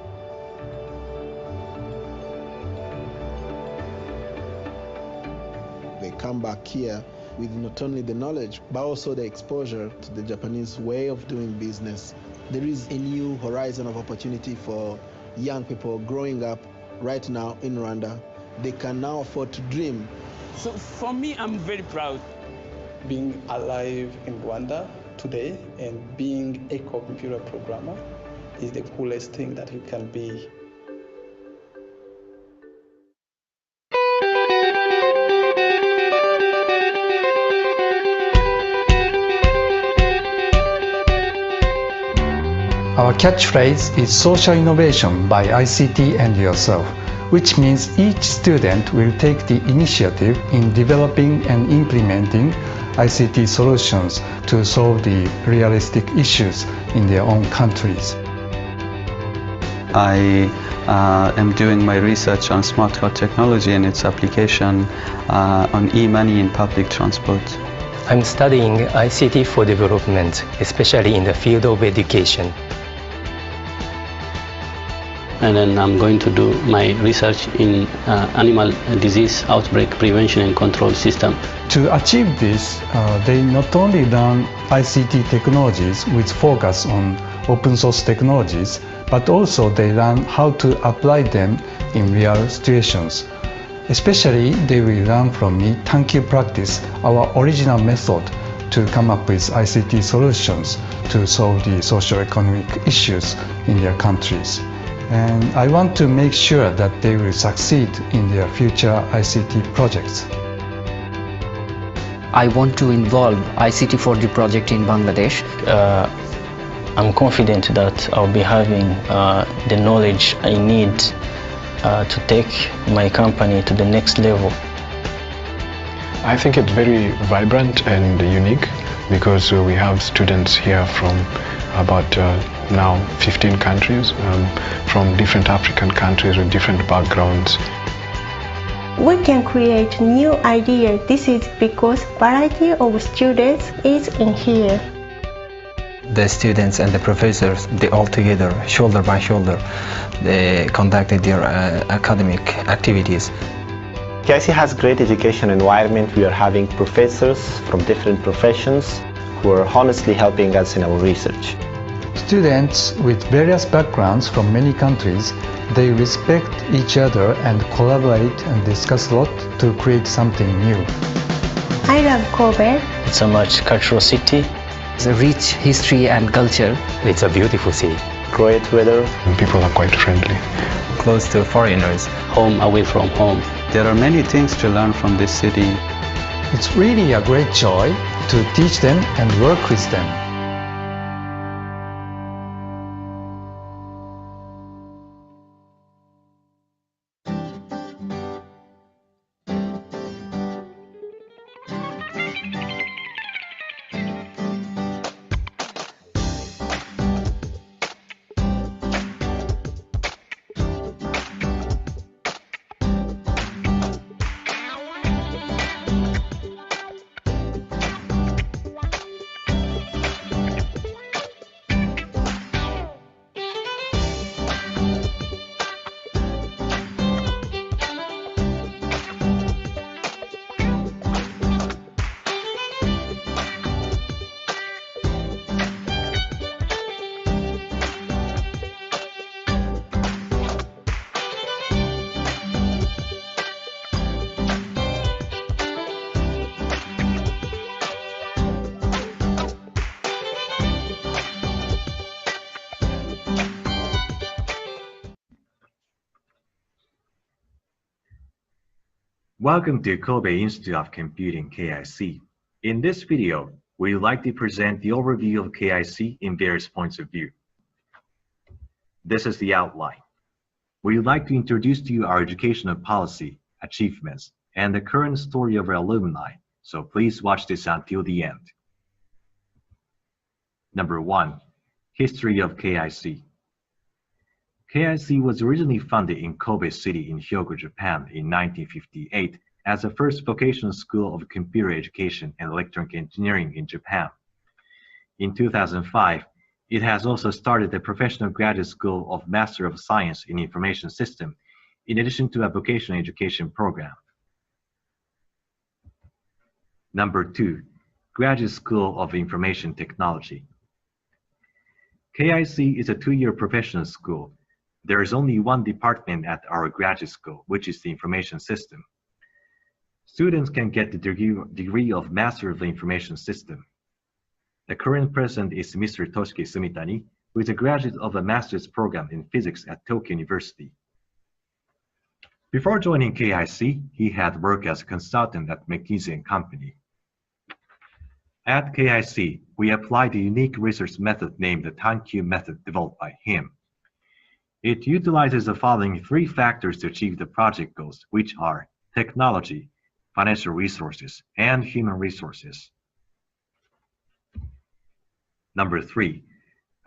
They come back here with not only the knowledge, but also the exposure to the Japanese way of doing business. There is a new horizon of opportunity for young people growing up right now in Rwanda. They can now afford to dream. So for me, I'm very proud. Being alive in Rwanda today and being a computer programmer is the coolest thing that you can be. Our catchphrase is social innovation by ICT and yourself, which means each student will take the initiative in developing and implementing ICT solutions to solve the realistic issues in their own countries. I am doing my research on smart card technology and its application on e-money in public transport. I'm studying ICT for development, especially in the field of education. And then I'm going to do my research in animal disease outbreak prevention and control system. To achieve this, they not only learn ICT technologies with focus on open source technologies, but also they learn how to apply them in real situations. Especially, they will learn from me Tankyu practice, our original method to come up with ICT solutions to solve the socio-economic issues in their countries. And I want to make sure that they will succeed in their future ICT projects. I want to involve ICT for the project in Bangladesh. I'm confident that I'll be having the knowledge I need to take my company to the next level. I think it's very vibrant and unique because we have students here from about now 15 countries, from different African countries with different backgrounds. We can create new ideas. This is because variety of students is in here. The students and the professors, they all together, shoulder by shoulder, they conducted their academic activities. KIC has great education environment. We are having professors from different professions who are honestly helping us in our research. Students with various backgrounds from many countries, they respect each other and collaborate and discuss a lot to create something new. I love Kobe. It's a much cultural city. It's a rich history and culture. It's a beautiful city. Great weather. And people are quite friendly. Close to foreigners. Home away from home. There are many things to learn from this city. It's really a great joy to teach them and work with them. Welcome to Kobe Institute of Computing, KIC. In this video, we would like to present the overview of KIC in various points of view. This is the outline. We would like to introduce to you our educational policy, achievements, and the current story of our alumni, so please watch this until the end. Number 1, History of KIC. KIC was originally founded in Kobe City in Hyogo, Japan in 1958 as the first vocational school of computer education and electronic engineering in Japan. In 2005, it has also started the Professional Graduate School of Master of Science in Information System, in addition to a vocational education program. Number 2, Graduate School of Information Technology. KIC is a 2-year professional school. There is only one department at our graduate school, which is the Information System. Students can get the degree of Master of the Information System. The current president is Mr. Toshiki Sumitani, who is a graduate of a master's program in physics at Tokyo University. Before joining KIC, he had worked as a consultant at McKinsey & Company. At KIC, we applied a unique research method named the Tankyu method developed by him. It utilizes the following 3 factors to achieve the project goals, which are technology, financial resources, and human resources. Number 3,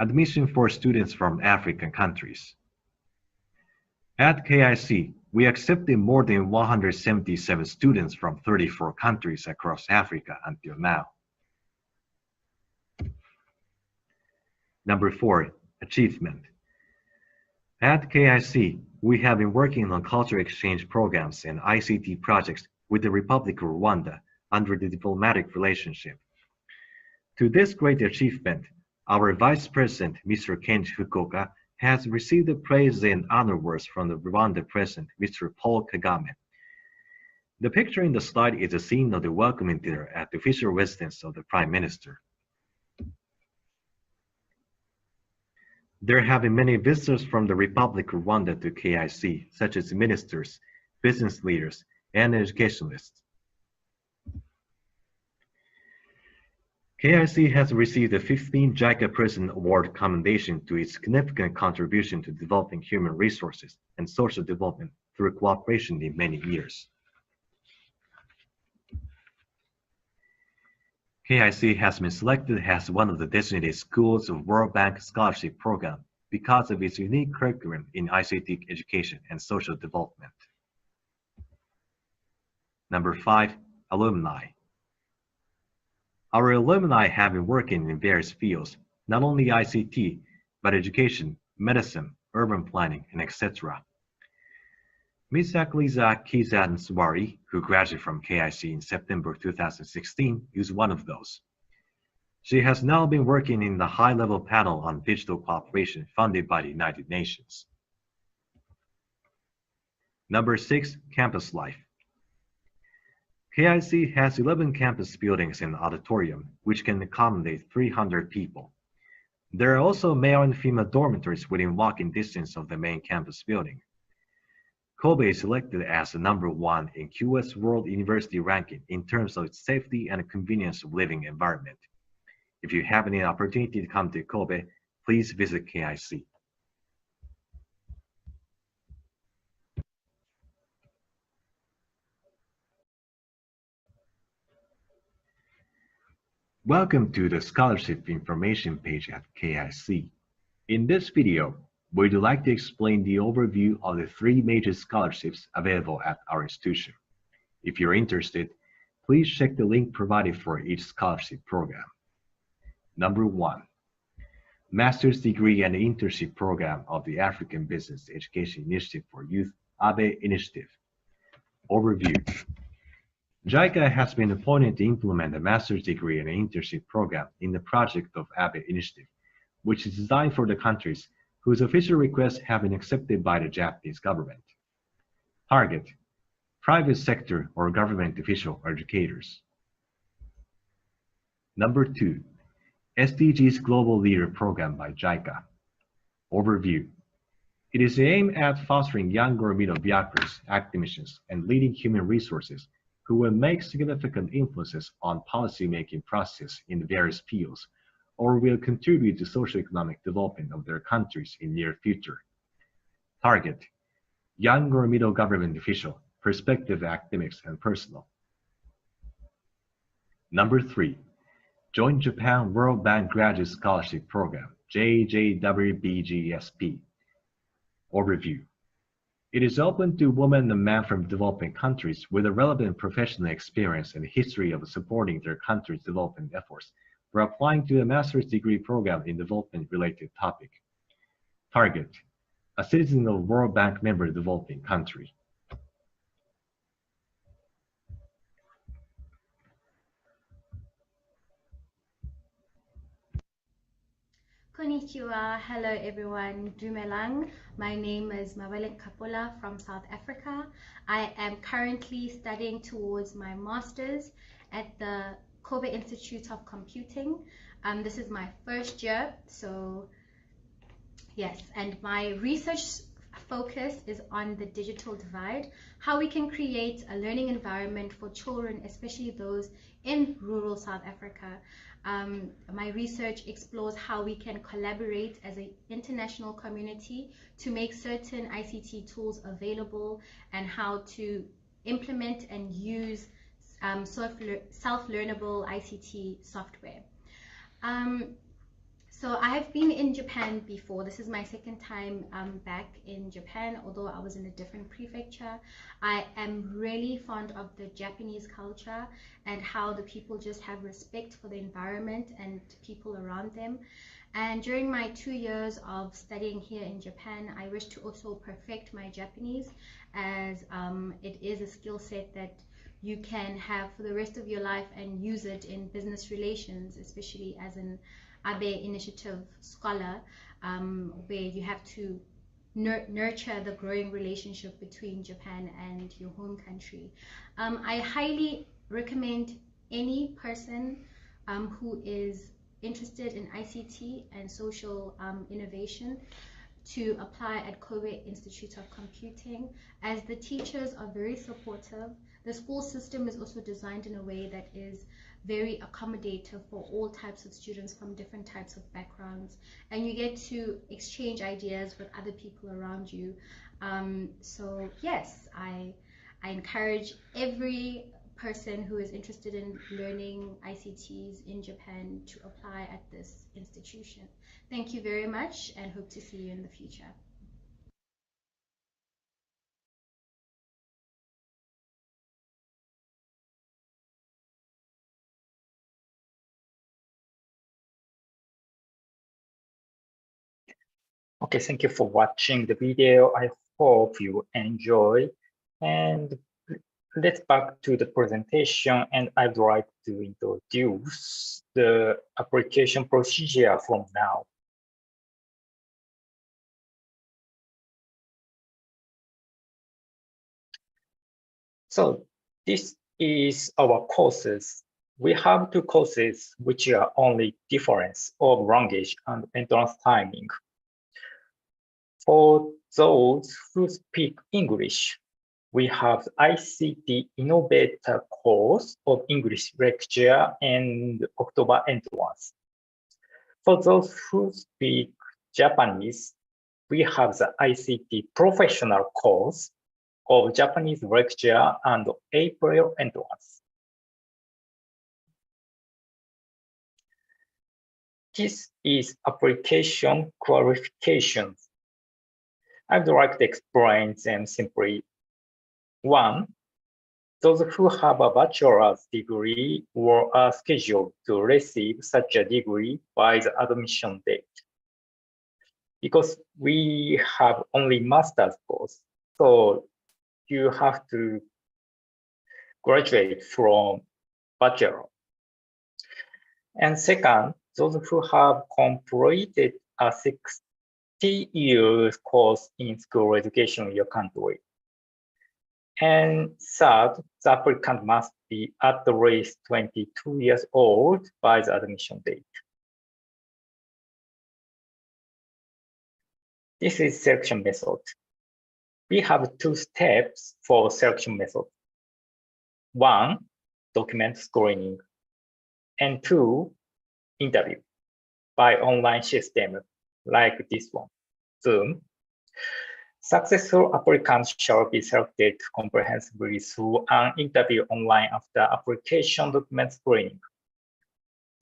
admission for students from African countries. At KIC, we accepted more than 177 students from 34 countries across Africa until now. Number 4, achievement. At KIC, we have been working on cultural exchange programs and ICT projects with the Republic of Rwanda under the diplomatic relationship. To this great achievement, our Vice President, Mr. Kenji Fukuoka, has received the praise and honor words from the Rwanda President, Mr. Paul Kagame. The picture in the slide is a scene of the welcoming dinner at the official residence of the Prime Minister. There have been many visitors from the Republic of Rwanda to KIC, such as ministers, business leaders, and educationalists. KIC has received the 15th JICA President Award commendation to its significant contribution to developing human resources and social development through cooperation in many years. KIC has been selected as one of the designated schools of World Bank Scholarship Program because of its unique curriculum in ICT education and social development. Number 5, alumni. Our alumni have been working in various fields, not only ICT, but education, medicine, urban planning, and etc. Ms. Akliza Kizan-Swari, who graduated from KIC in September 2016, is one of those. She has now been working in the high-level panel on digital cooperation funded by the United Nations. Number 6, campus life. KIC has 11 campus buildings and auditorium, which can accommodate 300 people. There are also male and female dormitories within walking distance of the main campus building. Kobe is selected as the #1 in QS World University ranking in terms of its safety and convenience of living environment. If you have any opportunity to come to Kobe, please visit KIC. Welcome to the scholarship information page at KIC. In this video, we'd like to explain the overview of the 3 major scholarships available at our institution. If you're interested, please check the link provided for each scholarship program. Number 1, Master's Degree and Internship Program of the African Business Education Initiative for Youth, ABE Initiative. Overview. JICA has been appointed to implement a master's degree and internship program in the project of ABE Initiative, which is designed for the countries whose official requests have been accepted by the Japanese government. Target: private sector or government official or educators. Number 2, SDGs Global Leader Program by JICA. Overview. It is aimed at fostering young or middle workers, academicians, and leading human resources who will make significant influences on policy-making process in various fields, or will contribute to socio-economic development of their countries in near future. Target: young or middle government official, prospective academics, and personnel. Number 3, Joint Japan World Bank Graduate Scholarship Program, JJWBGSP. Overview. It is open to women and men from developing countries with a relevant professional experience and history of supporting their country's development efforts for applying to a master's degree program in development-related topic. Target: a citizen of World Bank member developing country. Konnichiwa. Hello everyone. Dumelang. My name is Mawele Kapola from South Africa. I am currently studying towards my master's at the Kobe Institute of Computing. This is my first year, so yes, and my research focus is on the digital divide, how we can create a learning environment for children, especially those in rural South Africa. My research explores how we can collaborate as an international community to make certain ICT tools available and how to implement and use self-learnable ICT software. So I have been in Japan before. This is my second time back in Japan, although I was in a different prefecture. I am really fond of the Japanese culture and how the people just have respect for the environment and people around them. And during my 2 years of studying here in Japan, I wish to also perfect my Japanese, as it is a skill set that you can have for the rest of your life and use it in business relations, especially as an Abe Initiative scholar, where you have to nurture the growing relationship between Japan and your home country. I highly recommend any person who is interested in ICT and social innovation to apply at Kobe Institute of Computing, as the teachers are very supportive. The school system is also designed in a way that is very accommodative for all types of students from different types of backgrounds, and you get to exchange ideas with other people around you. So yes, I encourage every person who is interested in learning ICTs in Japan to apply at this institution. Thank you very much and hope to see you in the future. Okay, thank you for watching the video. I hope you enjoy. And let's back to the presentation, and I'd like to introduce the application procedure from now. So this is our courses. We have 2 courses which are only difference of language and entrance timing. For those who speak English, we have ICT Innovator course of English lecture and October entrance. For those who speak Japanese, we have the ICT Professional course of Japanese lecture and April entrance. This is application qualifications. I'd like to explain them simply. 1. Those who have a bachelor's degree or are scheduled to receive such a degree by the admission date. Because we have only master's course, so you have to graduate from bachelor. And second, those who have completed a 60 years course in school education in your country. And third, the applicant must be at least 22 years old by the admission date. This is selection method. We have 2 steps for selection method. 1, document screening, and 2, interview by online system like this one, Zoom. Successful applicants shall be selected comprehensively through an interview online after application document screening.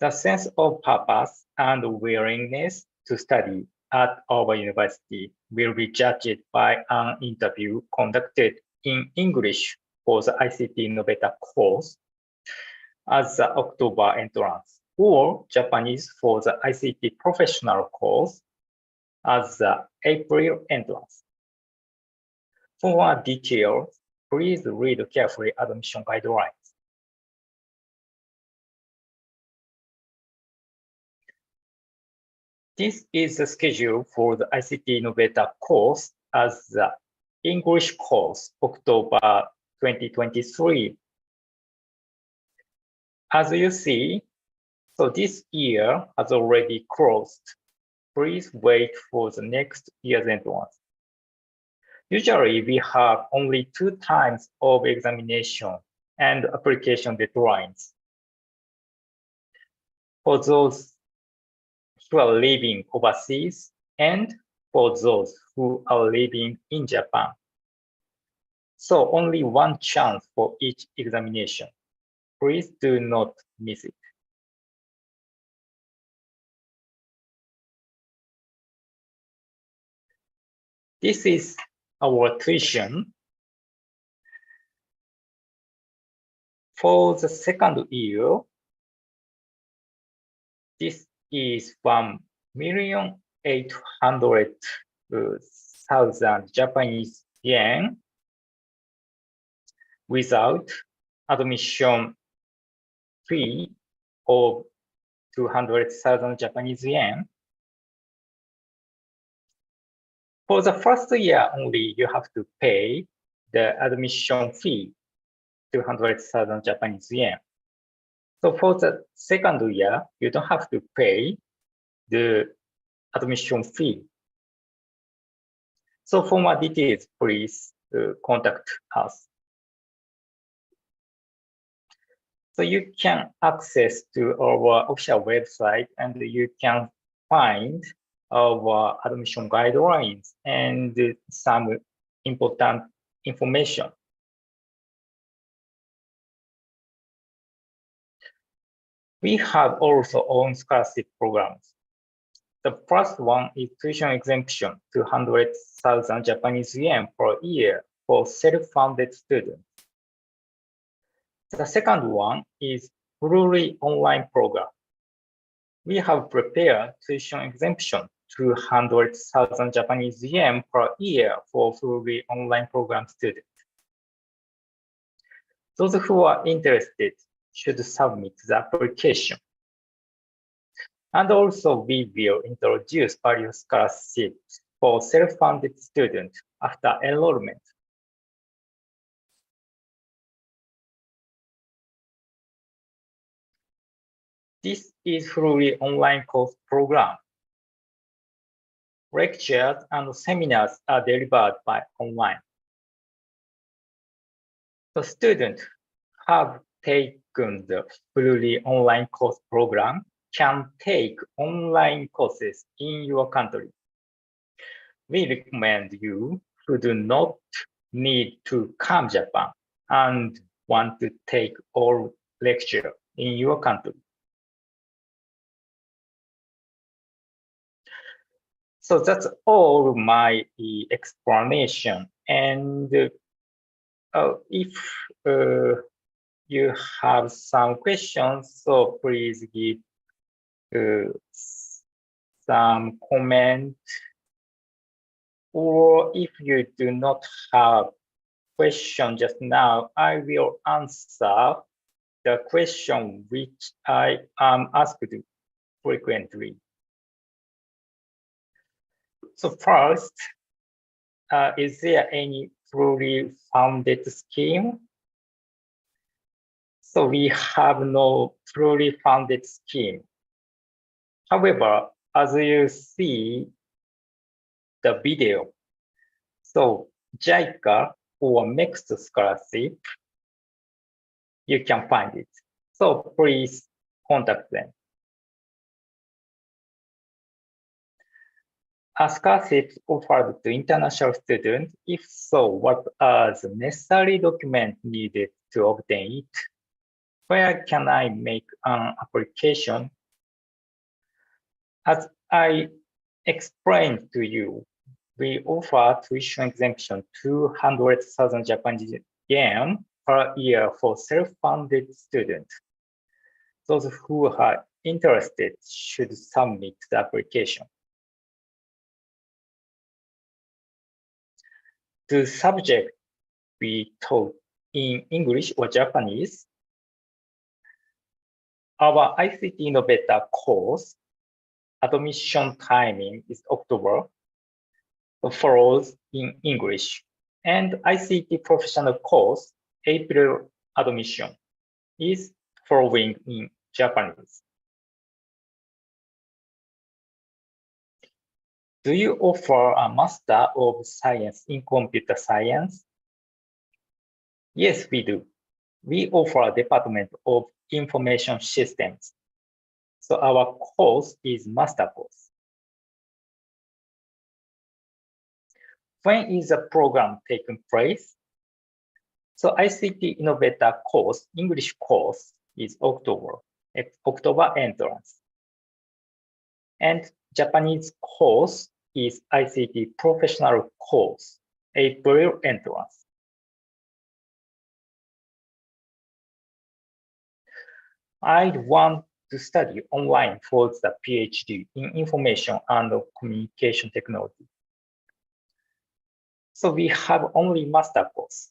The sense of purpose and willingness to study at our university will be judged by an interview conducted in English for the ICT Innovator course as the October entrance, or Japanese for the ICT Professional course as the April entrance. For more details, please read carefully admission guidelines. This is the schedule for the ICT Innovator course as the English course, October 2023. As you see, so this year has already closed. Please wait for the next year's entrance. Usually, we have only 2 times of examination and application deadlines. For those who are living overseas and for those who are living in Japan. So only 1 chance for each examination. Please do not miss it. This is our tuition. For the second year, this is 1,800,000 Japanese yen without admission fee of 200,000 Japanese yen. For the first year only, you have to pay the admission fee, 200,000 Japanese yen. So for the second year, you don't have to pay the admission fee. So for more details, please contact us. So you can access to our official website and you can find our admission guidelines and some important information. We have also own scholarship programs. The first one is tuition exemption, 200,000 Japanese yen per year for self-funded students. The second one is fully online program. We have prepared tuition exemption, 200,000 Japanese yen per year for fully online program students. Those who are interested should submit the application. And also we will introduce various scholarships for self-funded students after enrollment. This is fully online course program. Lectures and seminars are delivered by online. The students have taken the fully online course program can take online courses in your country. We recommend you who do not need to come to Japan and want to take all lecture in your country. So that's all my explanation. And if you have some questions, so please give some comment. Or if you do not have question just now, I will answer the question which I am asked frequently. So first, is there any fully funded scheme? So we have no fully funded scheme. However, as you see the video, so JICA or mixed scholarship, you can find it. So please contact them. Are scholarships offered to international students? If so, what are the necessary documents needed to obtain it? Where can I make an application? As I explained to you, we offer tuition exemption 200,000 Japanese yen per year for self-funded students. Those who are interested should submit the application. The subject we taught in English or Japanese. Our ICT Innovator course admission timing is October, follows in English, and ICT Professional course April admission is following in Japanese. Do you offer a Master of Science in Computer Science? Yes, we do. We offer a Department of Information Systems. So our course is Master course. When is the program taking place? So ICT Innovator course, English course is October entrance. And Japanese course is ICT Professional course, April entrance. I want to study online for the PhD in Information and Communication Technology. So we have only master course.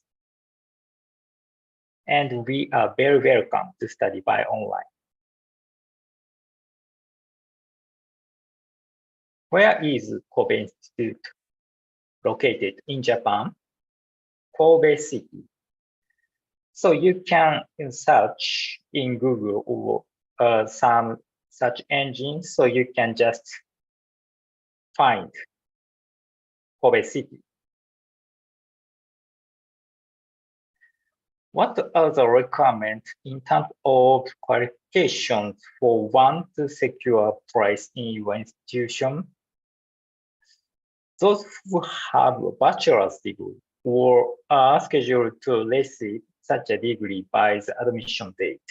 And we are very welcome to study by online. Where is Kobe Institute located in Japan? Kobe City. So you can search in Google or some search engines, so you can just find Kobe City. What are the requirements in terms of qualifications for one to secure a place in your institution? Those who have a bachelor's degree or are scheduled to receive such a degree by the admission date.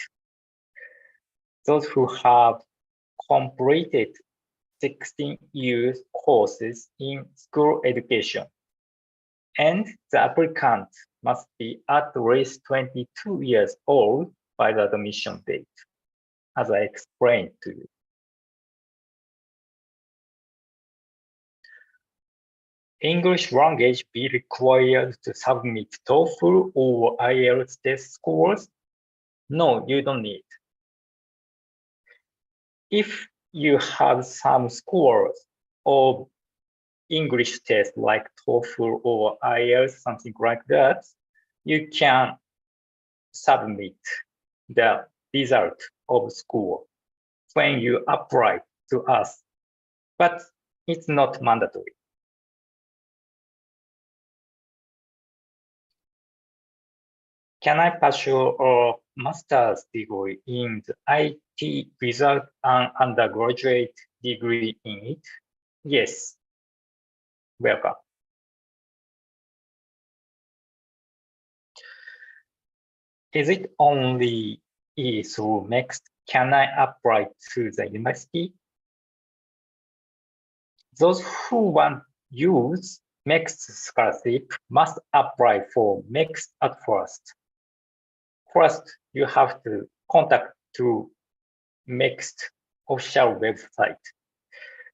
Those who have completed 16 years courses in school education. And the applicant must be at least 22 years old by the admission date, as I explained to you. English language be required to submit TOEFL or IELTS test scores? No, you don't need. If you have some scores of English test like TOEFL or IELTS, something like that, you can submit the result of school when you apply to us, but it's not mandatory. Can I pursue a master's degree in the IT without an undergraduate degree in it? Yes. Welcome. Is it only through MEXT? Can I apply to the university? Those who want to use MEXT scholarship must apply for MEXT at first. First, you have to contact to MEXT official website.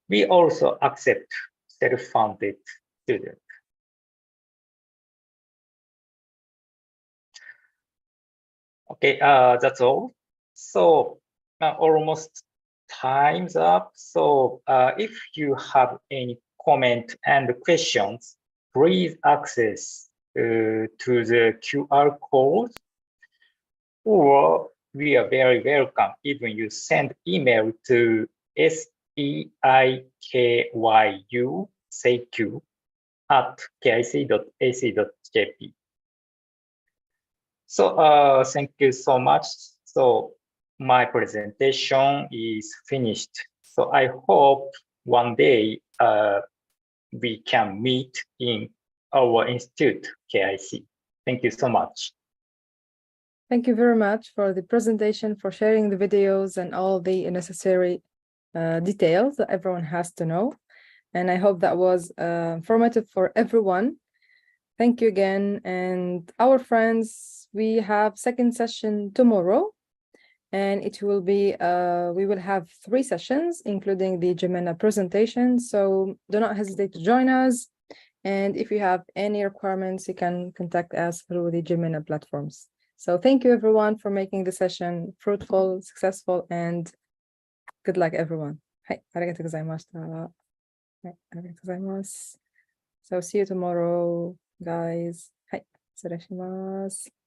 We also accept self-funded students. Okay, that's all. So almost time's up. So if you have any comment and questions, please access to the QR code, or we are very welcome even you send email to seikyu@kic.ac.jp. So thank you so much. So my presentation is finished. So I hope one day we can meet in our institute, KIC. Thank you so much. Thank you very much for the presentation, for sharing the videos and all the necessary details that everyone has to know. And I hope that was informative for everyone. Thank you again. And our friends, we have second session tomorrow. And it will be, we will have 3 sessions, including the J-MENA presentation. So do not hesitate to join us. And if you have any requirements, you can contact us through the J-MENA platforms. So thank you everyone for making the session fruitful, successful, and good luck everyone. はい、ありがとうございました。はい、ありがとうございます。So see you tomorrow, guys. はい、失礼します。